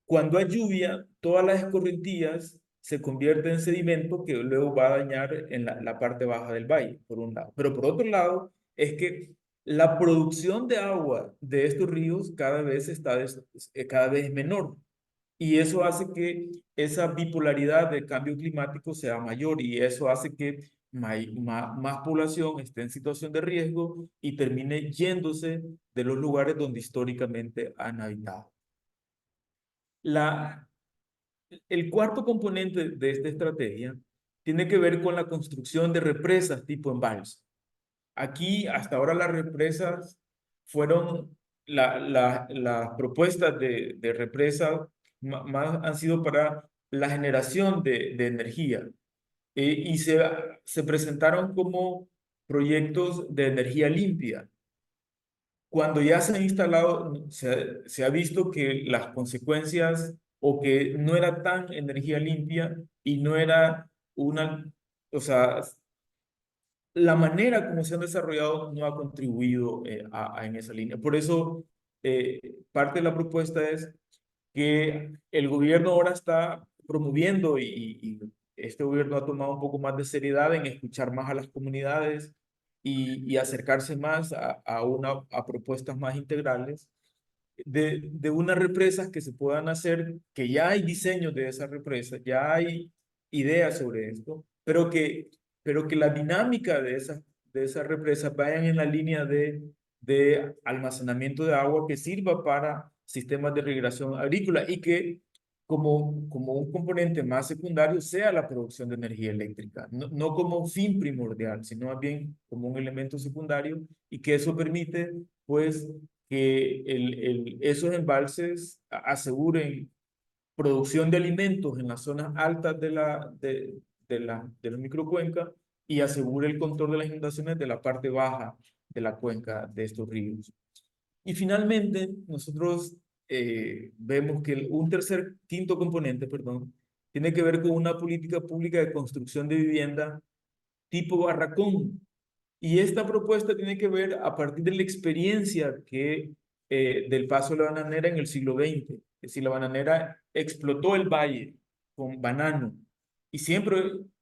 cuando hay lluvia, todas las escorrentías se convierten en sedimento que luego va a dañar en la parte baja del valle, por un lado. Pero por otro lado, es que la producción de agua de estos ríos cada vez es menor. Y eso hace que esa bipolaridad del cambio climático sea mayor, y eso hace que más población esté en situación de riesgo y termine yéndose de los lugares donde históricamente han habitado. El cuarto componente de esta estrategia tiene que ver con la construcción de represas tipo embalse. Aquí, hasta ahora, las represas fueron, las propuestas de represas más han sido para la generación de energía, y se presentaron como proyectos de energía limpia. Cuando ya se han instalado, se ha visto que las consecuencias, o que no era tan energía limpia y no era o sea, la manera como se han desarrollado no ha contribuido en esa línea. Por eso, parte de la propuesta es que el gobierno ahora está promoviendo, y este gobierno ha tomado un poco más de seriedad en escuchar más a las comunidades y acercarse más a propuestas más integrales de unas represas que se puedan hacer, que ya hay diseños de esas represas, ya hay ideas sobre esto, pero que la dinámica de esas represas vayan en la línea de almacenamiento de agua que sirva para sistemas de irrigación agrícola, y que como un componente más secundario sea la producción de energía eléctrica, no como un fin primordial, sino más bien como un elemento secundario, y que eso permite, pues, que esos embalses aseguren producción de alimentos en las zonas altas de la microcuenca, y asegure el control de las inundaciones de la parte baja de la cuenca de estos ríos. Y finalmente, nosotros vemos que quinto componente, perdón, tiene que ver con una política pública de construcción de vivienda tipo barracón. Y esta propuesta tiene que ver a partir de la experiencia del paso de la bananera en el siglo XX. Es decir, la bananera explotó el valle con banano, y siempre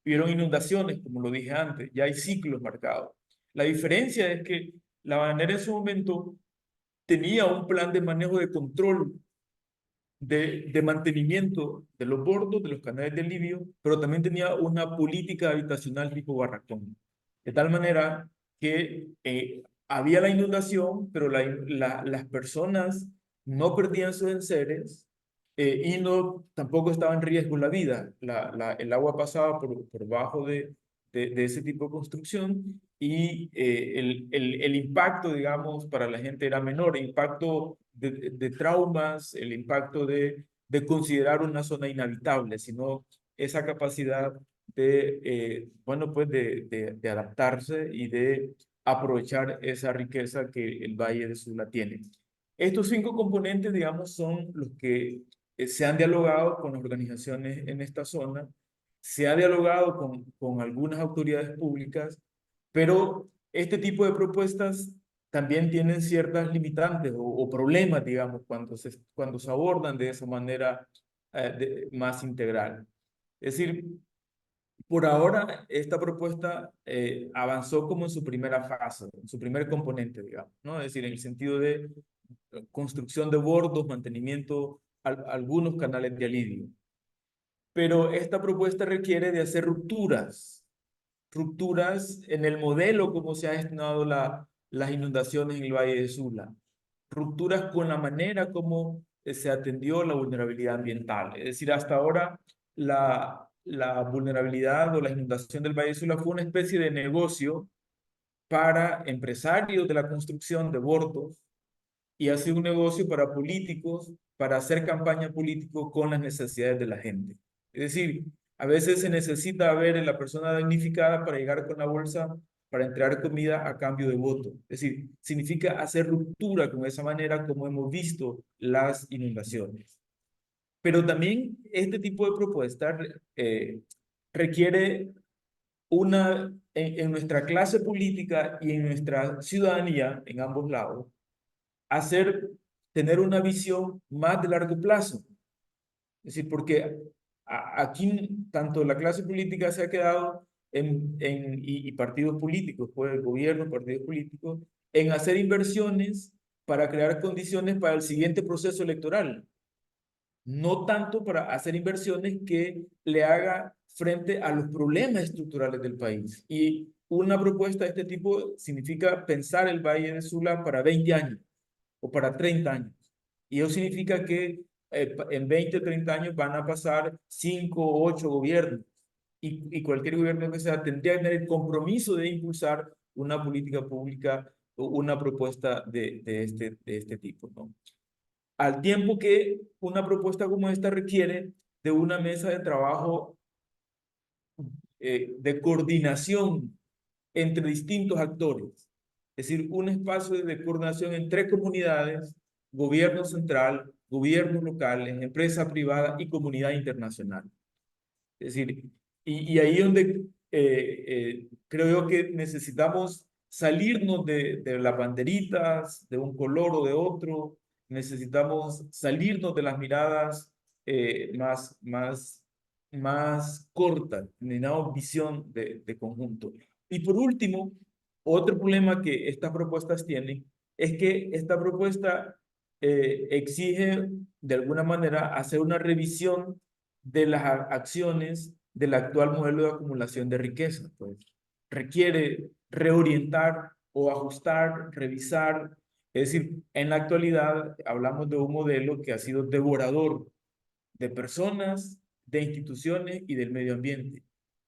hubieron inundaciones, como lo dije antes, ya hay ciclos marcados. La diferencia es que la bananera en su momento tenía un plan de manejo de control, de mantenimiento de los bordos, de los canales de alivio, pero también tenía una política habitacional tipo barracón. De tal manera que había la inundación, pero las personas no perdían sus enseres y tampoco estaba en riesgo la vida. El agua pasaba por bajo de ese tipo de construcción y el impacto, digamos, para la gente era menor, el impacto de traumas, el impacto de considerar una zona inhabitable, sino esa capacidad bueno, pues de adaptarse y de aprovechar esa riqueza que el Valle de Sula tiene. Estos 5 componentes, digamos, son los que se han dialogado con las organizaciones en esta zona, se ha dialogado con algunas autoridades públicas, pero este tipo de propuestas también tienen ciertas limitantes o problemas, digamos, cuando se abordan de esa manera más integral. Es decir, por ahora, esta propuesta avanzó como en su primera fase, en su primer componente, digamos, ¿no? Es decir, en el sentido de construcción de bordos, mantenimiento, algunos canales de alivio. Pero esta propuesta requiere de hacer rupturas en el modelo como se ha gestionado las inundaciones en el Valle de Sula, rupturas con la manera como se atendió la vulnerabilidad ambiental. Es decir, hasta ahora la vulnerabilidad o la inundación del Valle de Sula fue una especie de negocio para empresarios de la construcción de bordos y ha sido un negocio para políticos, para hacer campaña político con las necesidades de la gente. Es decir, a veces se necesita ver a la persona damnificada para llegar con la bolsa para entregar comida a cambio de voto. Es decir, significa hacer ruptura con esa manera como hemos visto las inundaciones. Pero también este tipo de propuesta requiere en nuestra clase política y en nuestra ciudadanía, en ambos lados, tener una visión más de largo plazo. Es decir, porque aquí tanto la clase política se ha quedado y partidos políticos, pues el gobierno, partidos políticos, en hacer inversiones para crear condiciones para el siguiente proceso electoral. No tanto para hacer inversiones que le haga frente a los problemas estructurales del país. Y una propuesta de este tipo significa pensar el Valle de Sula para 20 años o para 30 años. Y eso significa que en 20 o 30 años van a pasar 5 o 8 gobiernos. Y cualquier gobierno que sea tendría que tener el compromiso de impulsar una política pública o una propuesta de este tipo, ¿no? Al tiempo que una propuesta como esta requiere de una mesa de trabajo de coordinación entre distintos actores. Es decir, un espacio de coordinación entre comunidades, gobierno central, gobiernos locales, empresa privada y comunidad internacional. Es decir, y ahí es donde creo yo que necesitamos salirnos de las banderitas, de un color o de otro, necesitamos salirnos de las miradas más cortas, necesitamos visión de conjunto. Y por último, otro problema que estas propuestas tienen es que esta propuesta exige de alguna manera hacer una revisión de las acciones del actual modelo de acumulación de riqueza. Pues requiere reorientar o ajustar, revisar. Es decir, en la actualidad hablamos de un modelo que ha sido devorador de personas, de instituciones y del medio ambiente.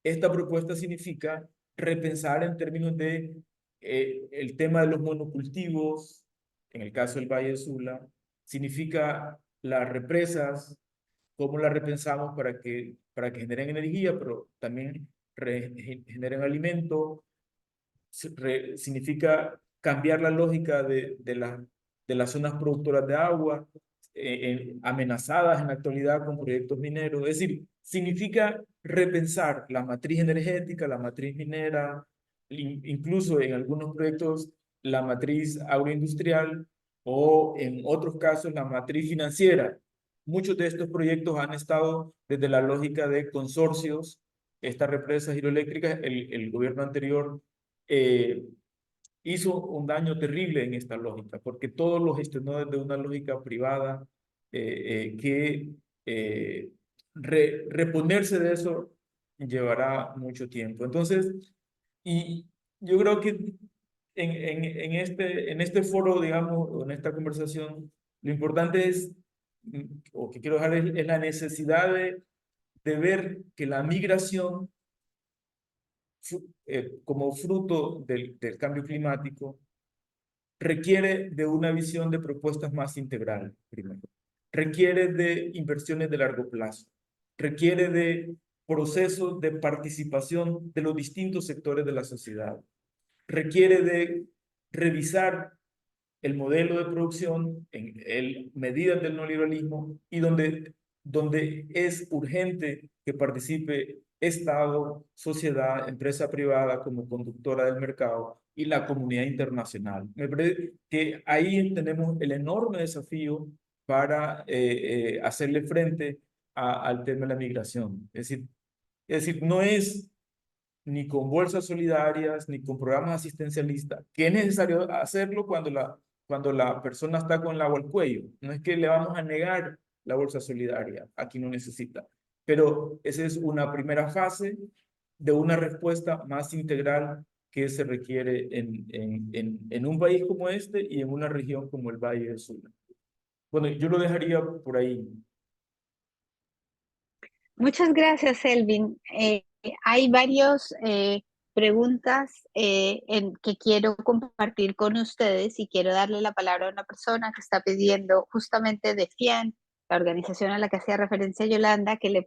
Esta propuesta significa repensar en términos de el tema de los monocultivos, en el caso del Valle de Sula, significa las represas, cómo las repensamos para que generen energía, pero también generen alimento. Significa cambiar la lógica de las zonas productoras de agua, amenazadas en la actualidad con proyectos mineros. Es decir, significa repensar la matriz energética, la matriz minera, incluso en algunos proyectos la matriz agroindustrial o en otros casos la matriz financiera. Muchos de estos proyectos han estado desde la lógica de consorcios. Estas represas hidroeléctricas, el gobierno anterior hizo un daño terrible en esta lógica, porque todos lo gestionó desde una lógica privada que reponerse de eso llevará mucho tiempo. Entonces, y yo creo que en este foro, digamos, o en esta conversación, lo importante es, o que quiero dejar es la necesidad de ver que la migración, como fruto del cambio climático, requiere de una visión de propuestas más integral, primero. Requiere de inversiones de largo plazo. Requiere de procesos de participación de los distintos sectores de la sociedad. Requiere de revisar el modelo de producción en medidas del neoliberalismo y donde es urgente que participe Estado, sociedad, empresa privada como conductora del mercado y la comunidad internacional. Me parece que ahí tenemos el enorme desafío para hacerle frente al tema de la migración. Es decir, no es ni con bolsas solidarias, ni con programas asistencialistas, que es necesario hacerlo cuando la persona está con el agua al cuello. No es que le vamos a negar la bolsa solidaria a quien no necesita, pero esa es una primera fase de una respuesta más integral que se requiere en un país como este y en una región como el Valle del Sur. Bueno, yo lo dejaría por ahí. Muchas gracias, Elvin. Hay varias preguntas que quiero compartir con ustedes y quiero darle la palabra a una persona que está pidiendo justamente de FIAN, la organización a la que hacía referencia Yolanda, que le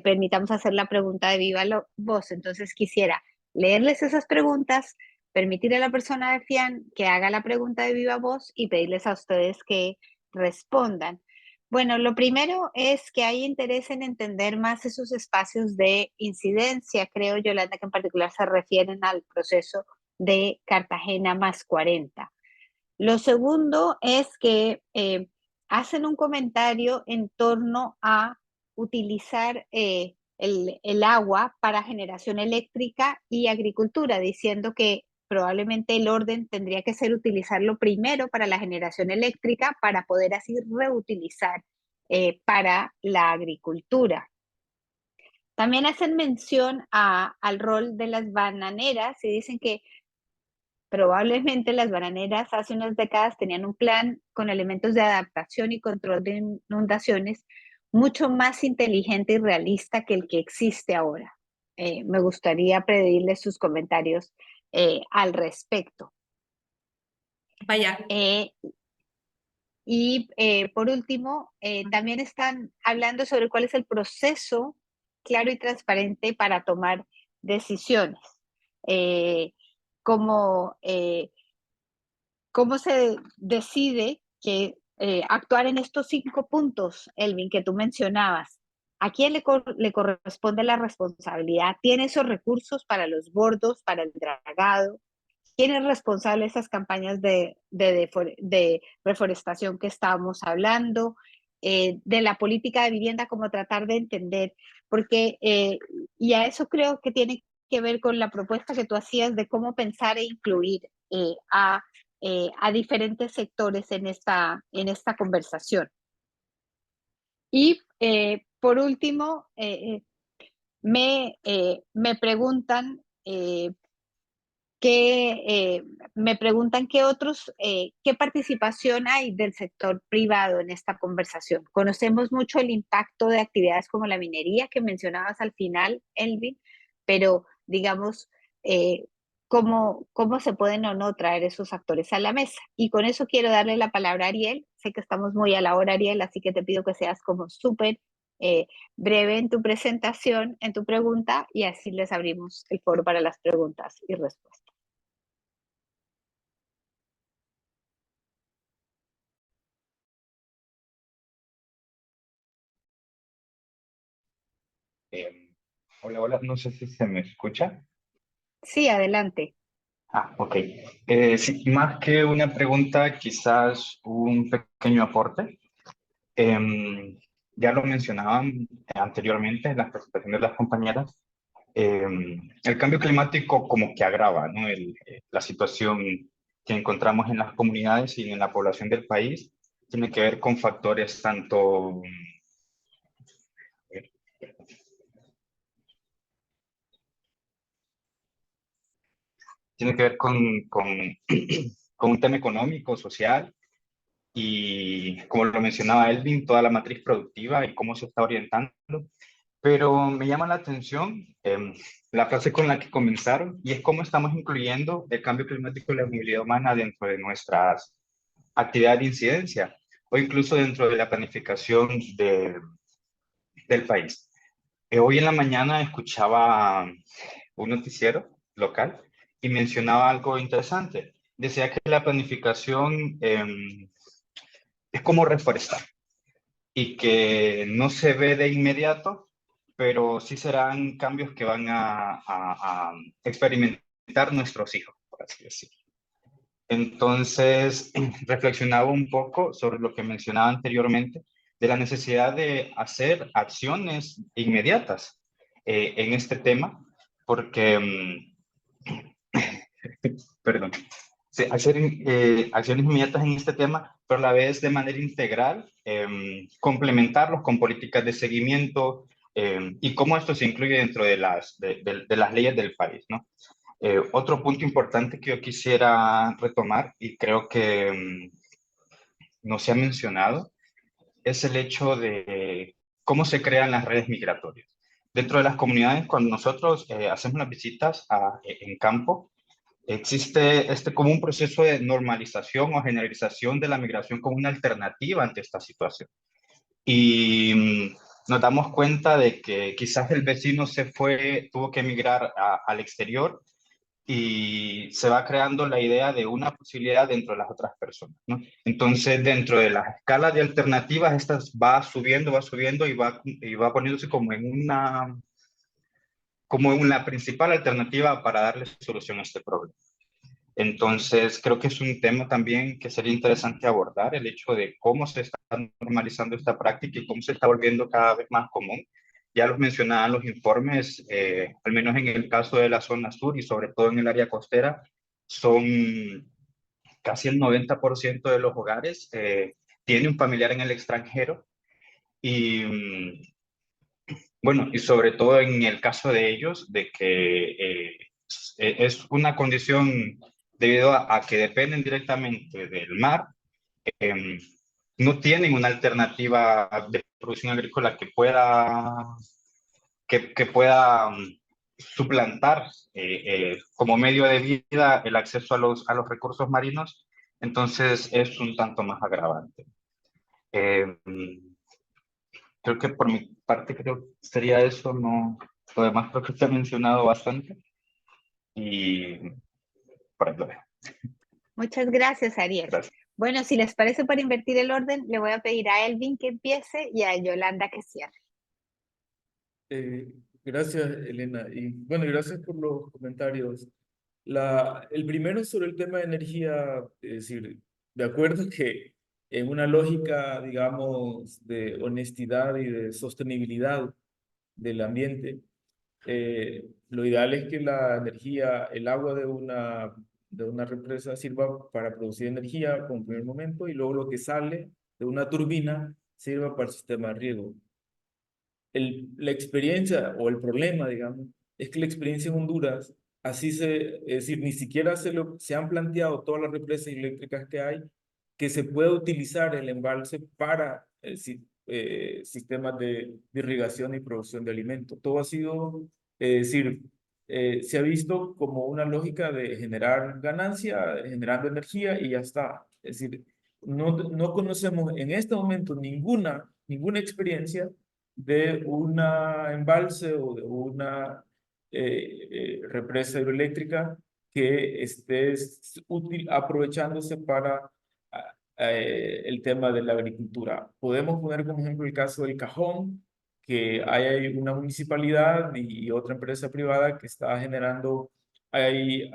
permitamos hacer la pregunta de viva voz. Entonces quisiera leerles esas preguntas, permitir a la persona de FIAN que haga la pregunta de viva voz y pedirles a ustedes que respondan. Bueno, lo primero es que hay interés en entender más esos espacios de incidencia. Creo, Yolanda, que en particular se refieren al proceso de Cartagena más 40. Lo segundo es que hacen un comentario en torno a utilizar el agua para generación eléctrica y agricultura, diciendo que probablemente el orden tendría que ser utilizarlo primero para la generación eléctrica para poder así reutilizar para la agricultura. También hacen mención al rol de las bananeras y dicen que probablemente las bananeras hace unas décadas tenían un plan con elementos de adaptación y control de inundaciones mucho más inteligente y realista que el que existe ahora. Me gustaría pedirles sus comentarios al respecto. Vaya. Y por último, también están hablando sobre cuál es el proceso claro y transparente para tomar decisiones. Cómo se decide que actuar en estos 5 puntos, Elvin, que tú mencionabas. ¿A quién le corresponde la responsabilidad? ¿Tiene esos recursos para los bordos, para el dragado? ¿Quién es responsable de esas campañas de reforestación que estábamos hablando? De la política de vivienda, como tratar de entender, porque, y a eso creo que tiene que ver con la propuesta que tú hacías de cómo pensar e incluir a diferentes sectores en esta conversación. Y por último, me preguntan qué participación hay del sector privado en esta conversación. Conocemos mucho el impacto de actividades como la minería que mencionabas al final, Elvin, pero digamos, ¿cómo se pueden o no traer esos actores a la mesa? Y con eso quiero darle la palabra a Ariel. Sé que estamos muy a la hora, Ariel, así que te pido que seas como súper breve en tu presentación, en tu pregunta, y así les abrimos el foro para las preguntas y respuestas. Hola, hola, no sé si se me escucha. Sí, adelante. Ok. Sí, más que una pregunta, quizás un pequeño aporte. Ya lo mencionaban anteriormente en las presentaciones de las compañeras. El cambio climático como que agrava, ¿no? La situación que encontramos en las comunidades y en la población del país tiene que ver con factores tanto tiene que ver con un tema económico, social, y como lo mencionaba Elvin, toda la matriz productiva y cómo se está orientando. Pero me llama la atención la frase con la que comenzaron, y es cómo estamos incluyendo el cambio climático y la movilidad humana dentro de nuestras actividades de incidencia o incluso dentro de la planificación del país. Hoy en la mañana escuchaba un noticiero local y mencionaba algo interesante. Decía que la planificación es como reforestar y que no se ve de inmediato, pero sí serán cambios que van a experimentar nuestros hijos, por así decirlo. Entonces, reflexionaba un poco sobre lo que mencionaba anteriormente, de la necesidad de hacer acciones inmediatas en este tema, porque, perdón, sí, hacer acciones inmediatas en este tema, pero a la vez de manera integral, complementarlos con políticas de seguimiento y cómo esto se incluye dentro de de las leyes del país, ¿no? Otro punto importante que yo quisiera retomar y creo que no se ha mencionado es el hecho de cómo se crean las redes migratorias. Dentro de las comunidades, cuando nosotros hacemos las visitas en campo, existe como un proceso de normalización o generalización de la migración como una alternativa ante esta situación. Y nos damos cuenta de que quizás el vecino tuvo que emigrar al exterior y se va creando la idea de una posibilidad dentro de las otras personas, ¿no? Entonces, dentro de la escala de alternativas, estas va subiendo y va poniéndose como una principal alternativa para darle solución a este problema. Entonces, creo que es un tema también que sería interesante abordar, el hecho de cómo se está normalizando esta práctica y cómo se está volviendo cada vez más común. Ya los mencionaban los informes, al menos en el caso de la zona sur y sobre todo en el área costera, son casi el 90% de los hogares tiene un familiar en el extranjero y bueno, y sobre todo en el caso de ellos, de que es una condición debido a que dependen directamente del mar, no tienen una alternativa de producción agrícola que pueda suplantar como medio de vida el acceso a los recursos marinos, entonces es un tanto más agravante. Creo que por mi parte sería eso, no, lo demás creo que se ha mencionado bastante y por ahí lo dejo. Muchas gracias, Ariel. Gracias. Bueno, si les parece, para invertir el orden, le voy a pedir a Elvin que empiece y a Yolanda que cierre. Gracias, Elena. Y bueno, gracias por los comentarios. El primero sobre el tema de energía, es decir, de acuerdo que en una lógica, digamos, de honestidad y de sostenibilidad del ambiente, lo ideal es que la energía, el agua de una represa sirva para producir energía como primer momento y luego lo que sale de una turbina sirva para el sistema de riego. La experiencia o el problema, digamos, es que la experiencia en Honduras, es decir, ni siquiera se han planteado todas las represas eléctricas que hay, que se pueda utilizar el embalse para sistemas de irrigación y producción de alimentos. Todo ha sido, es decir, se ha visto como una lógica de generar ganancia, generando energía y ya está. Es decir, no conocemos en este momento ninguna experiencia de una embalse o de una represa hidroeléctrica que esté aprovechándose para el tema de la agricultura. Podemos poner como ejemplo el caso del Cajón, que hay una municipalidad y otra empresa privada que está generando, hay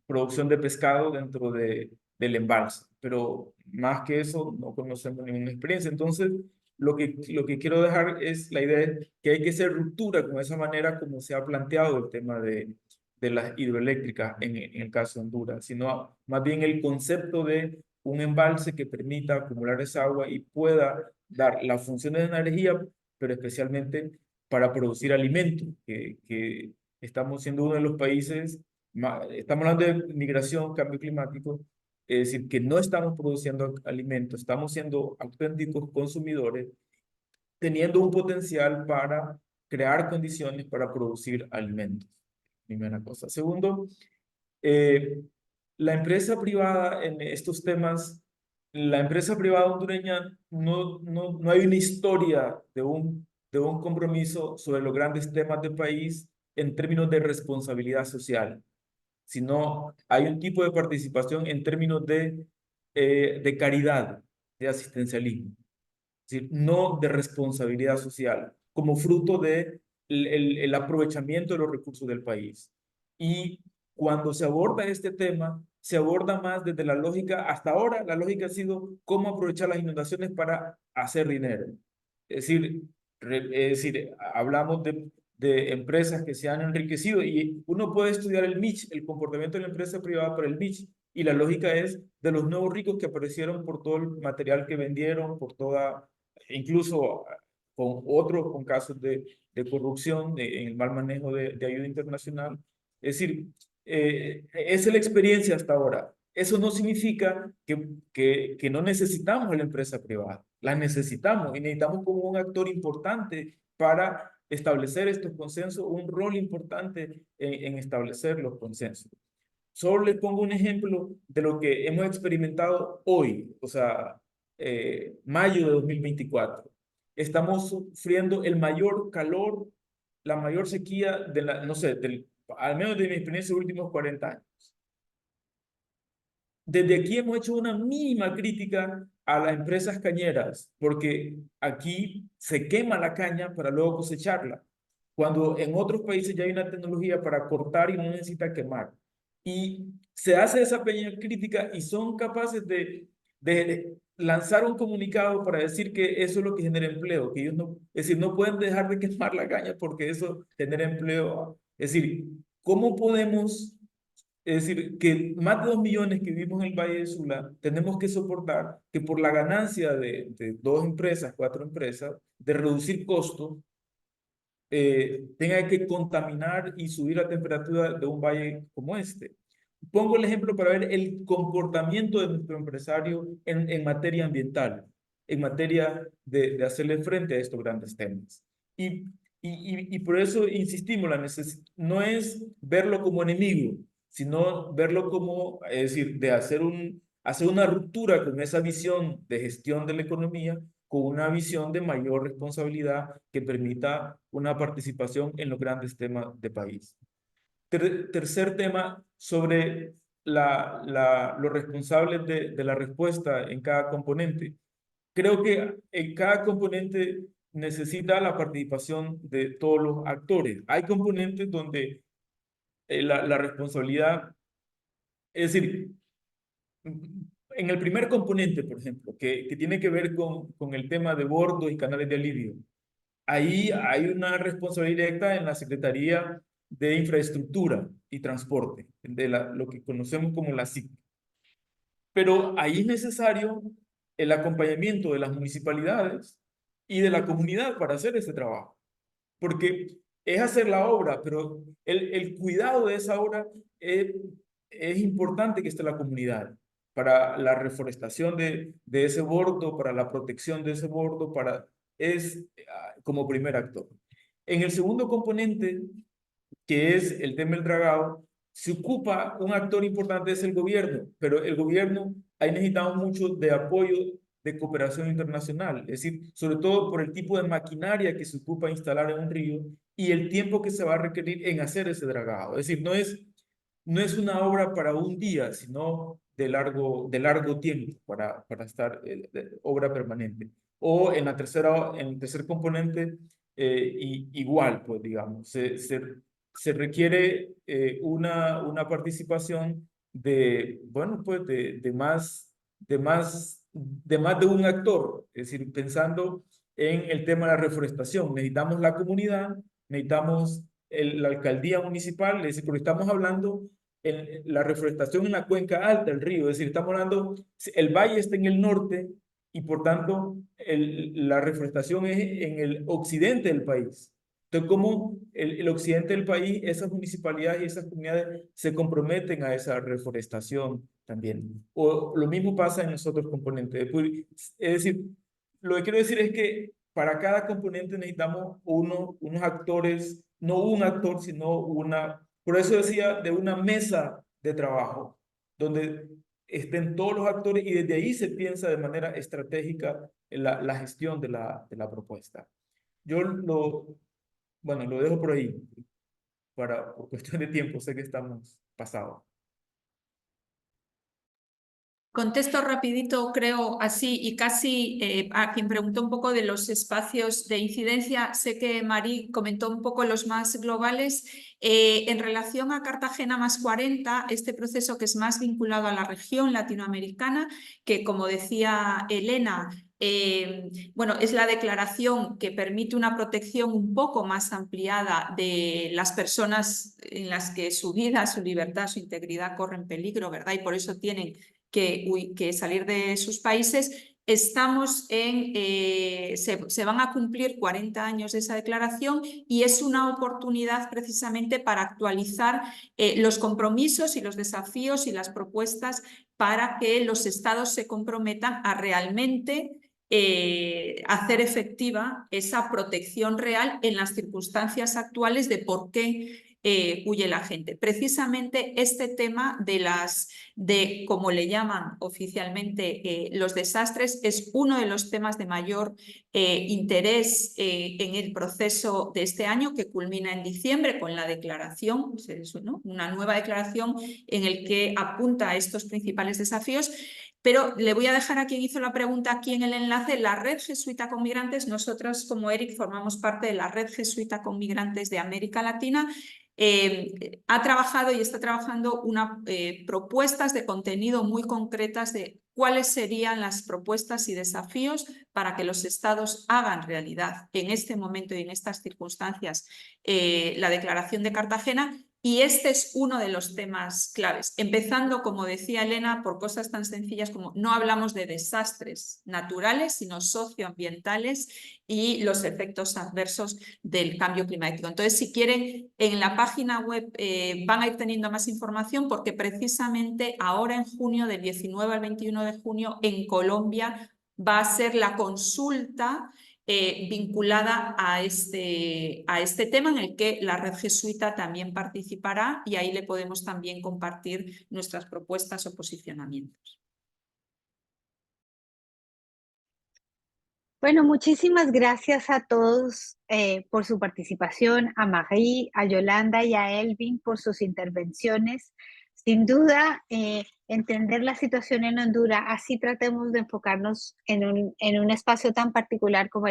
producción de pescado dentro del embalse, pero más que eso no conocemos ninguna experiencia. Entonces, lo que quiero dejar es la idea de que hay que hacer ruptura con esa manera como se ha planteado el tema de las hidroeléctricas en el caso de Honduras, sino más bien el concepto de un embalse que permita acumular esa agua y pueda dar las funciones de energía, pero especialmente para producir alimentos, que estamos siendo uno de los países estamos hablando de migración, cambio climático, es decir, que no estamos produciendo alimentos, estamos siendo auténticos consumidores, teniendo un potencial para crear condiciones para producir alimentos. Primera cosa. Segundo, la empresa privada en estos temas, la empresa privada hondureña no hay una historia de un compromiso sobre los grandes temas del país en términos de responsabilidad social, sino hay un tipo de participación en términos de caridad, de asistencialismo, es decir, no de responsabilidad social, como fruto de el aprovechamiento de los recursos del país. Y cuando se aborda este tema, se aborda más desde la lógica, hasta ahora la lógica ha sido cómo aprovechar las inundaciones para hacer dinero. Es decir, hablamos de empresas que se han enriquecido y uno puede estudiar el Mitch, el comportamiento de la empresa privada para el Mitch, y la lógica es de los nuevos ricos que aparecieron por todo el material que vendieron, por toda, incluso con otros, con casos de corrupción, en el mal manejo de ayuda internacional. Es decir, esa es la experiencia hasta ahora. Eso no significa que no necesitamos a la empresa privada. La necesitamos y necesitamos como un actor importante para establecer estos consensos, un rol importante en establecer los consensos. Solo les pongo un ejemplo de lo que hemos experimentado hoy, o sea, mayo de 2024. Estamos sufriendo el mayor calor, la mayor sequía de la, no sé, al menos de mi experiencia de los últimos 40 años. Desde aquí hemos hecho una mínima crítica a las empresas cañeras, porque aquí se quema la caña para luego cosecharla, cuando en otros países ya hay una tecnología para cortar y no necesita quemar. Y se hace esa pequeña crítica y son capaces de lanzar un comunicado para decir que eso es lo que genera empleo, que ellos no, es decir, no pueden dejar de quemar la caña porque eso genera empleo. Es decir, ¿cómo podemos? Es decir, que más de 2 millones que vivimos en el Valle de Sula tenemos que soportar que por la ganancia de 2 empresas, 4 empresas, de reducir costos, tenga que contaminar y subir la temperatura de un valle como este. Pongo el ejemplo para ver el comportamiento de nuestro empresario en materia ambiental, en materia de hacerle frente a estos grandes temas. Y por eso insistimos, no es verlo como enemigo, sino verlo como, es decir, de hacer una ruptura con esa visión de gestión de la economía, con una visión de mayor responsabilidad que permita una participación en los grandes temas de país. Tercer tema, sobre los responsables de la respuesta en cada componente. Creo que en cada componente necesita la participación de todos los actores. Hay componentes donde la responsabilidad, es decir, en el primer componente, por ejemplo, que tiene que ver con el tema de bordos y canales de alivio, ahí hay una responsabilidad directa en la Secretaría de Infraestructura y Transporte, de lo que conocemos como la SIC. Pero ahí es necesario el acompañamiento de las municipalidades y de la comunidad para hacer ese trabajo. Porque es hacer la obra, pero el cuidado de esa obra es importante que esté la comunidad para la reforestación de ese bordo, para la protección de ese bordo, como primer actor. En el segundo componente, que es el tema del dragado, se ocupa un actor importante, es el gobierno, pero el gobierno, ahí necesitamos mucho de apoyo de cooperación internacional, es decir, sobre todo por el tipo de maquinaria que se ocupa instalar en un río y el tiempo que se va a requerir en hacer ese dragado. Es decir, no es una obra para un día, sino de largo tiempo para estar obra permanente. O en el tercer componente, igual, pues digamos, se requiere una participación bueno, pues de más de un actor, es decir, pensando en el tema de la reforestación. Necesitamos la comunidad, necesitamos la alcaldía municipal, es decir, porque estamos hablando la reforestación en la cuenca alta del río, es decir, estamos hablando, el valle está en el norte y por tanto la reforestación es en el occidente del país. Entonces, cómo el occidente del país, esas municipalidades y esas comunidades se comprometen a esa reforestación también. O lo mismo pasa en los otros componentes. Es decir, lo que quiero decir es que para cada componente necesitamos unos actores, no un actor, sino una, por eso decía, de una mesa de trabajo, donde estén todos los actores y desde ahí se piensa de manera estratégica en la gestión de la propuesta. Yo bueno, lo dejo por ahí, por cuestión de tiempo, sé que estamos pasados. Contesto rapidito, creo, así y casi a quien preguntó un poco de los espacios de incidencia. Sé que Marí comentó un poco los más globales. En relación a Cartagena más 40, este proceso que es más vinculado a la región latinoamericana, que como decía Elena, bueno, es la declaración que permite una protección un poco más ampliada de las personas en las que su vida, su libertad, su integridad corren peligro, ¿verdad? Y por eso tienen que salir de sus países. Estamos se van a cumplir 40 años de esa declaración y es una oportunidad precisamente para actualizar los compromisos y los desafíos y las propuestas para que los estados se comprometan a realmente hacer efectiva esa protección real en las circunstancias actuales de por qué huye la gente. Precisamente este tema de como le llaman oficialmente, los desastres, es uno de los temas de mayor interés en el proceso de este año, que culmina en diciembre con la declaración, ¿no? Una nueva declaración en el que apunta a estos principales desafíos. Pero le voy a dejar a quien hizo la pregunta aquí en el enlace, la Red Jesuita con Migrantes. Nosotras, como Eric, formamos parte de la Red Jesuita con Migrantes de América Latina. Ha trabajado y está trabajando propuestas de contenido muy concretas de cuáles serían las propuestas y desafíos para que los estados hagan realidad en este momento y en estas circunstancias la Declaración de Cartagena. Y este es uno de los temas claves, empezando, como decía Elena, por cosas tan sencillas como no hablamos de desastres naturales, sino socioambientales y los efectos adversos del cambio climático. Entonces, si quieren, en la página web van a ir teniendo más información, porque precisamente ahora en junio, del 19 al 21 de junio, en Colombia va a ser la consulta vinculada a este tema, en el que la Red Jesuita también participará, y ahí le podemos también compartir nuestras propuestas o posicionamientos. Bueno, muchísimas gracias a todos por su participación, a Marie, a Yolanda y a Elvin por sus intervenciones. Sin duda, entender la situación en Honduras, así tratemos de enfocarnos en un espacio tan particular como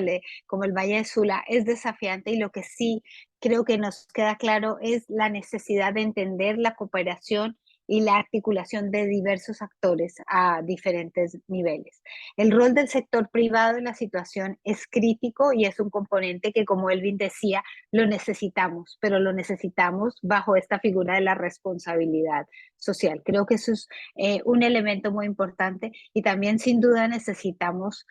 el Valle de Sula, es desafiante, y lo que sí creo que nos queda claro es la necesidad de entender la cooperación y la articulación de diversos actores a diferentes niveles. El rol del sector privado en la situación es crítico y es un componente que, como Elvin decía, lo necesitamos, pero lo necesitamos bajo esta figura de la responsabilidad social. Creo que eso es un elemento muy importante, y también sin duda necesitamos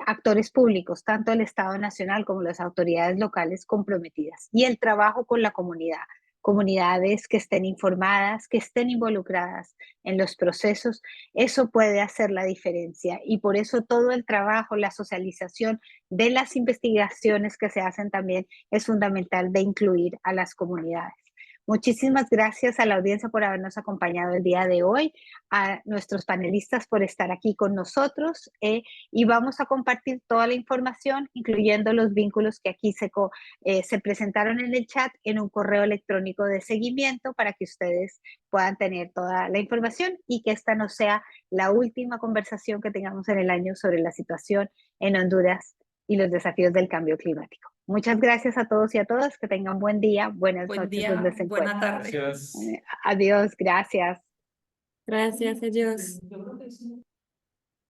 actores públicos, tanto el Estado Nacional como las autoridades locales comprometidas, y el trabajo con la comunidad. Comunidades que estén informadas, que estén involucradas en los procesos, eso puede hacer la diferencia, y por eso todo el trabajo, la socialización de las investigaciones que se hacen también es fundamental, de incluir a las comunidades. Muchísimas gracias a la audiencia por habernos acompañado el día de hoy, a nuestros panelistas por estar aquí con nosotros, y vamos a compartir toda la información, incluyendo los vínculos que aquí se presentaron en el chat, en un correo electrónico de seguimiento, para que ustedes puedan tener toda la información y que esta no sea la última conversación que tengamos en el año sobre la situación en Honduras y los desafíos del cambio climático. Muchas gracias a todos y a todas, que tengan buen día, buenas noches donde se encuentren. Buena tarde. Gracias. Adiós, gracias. Gracias, adiós.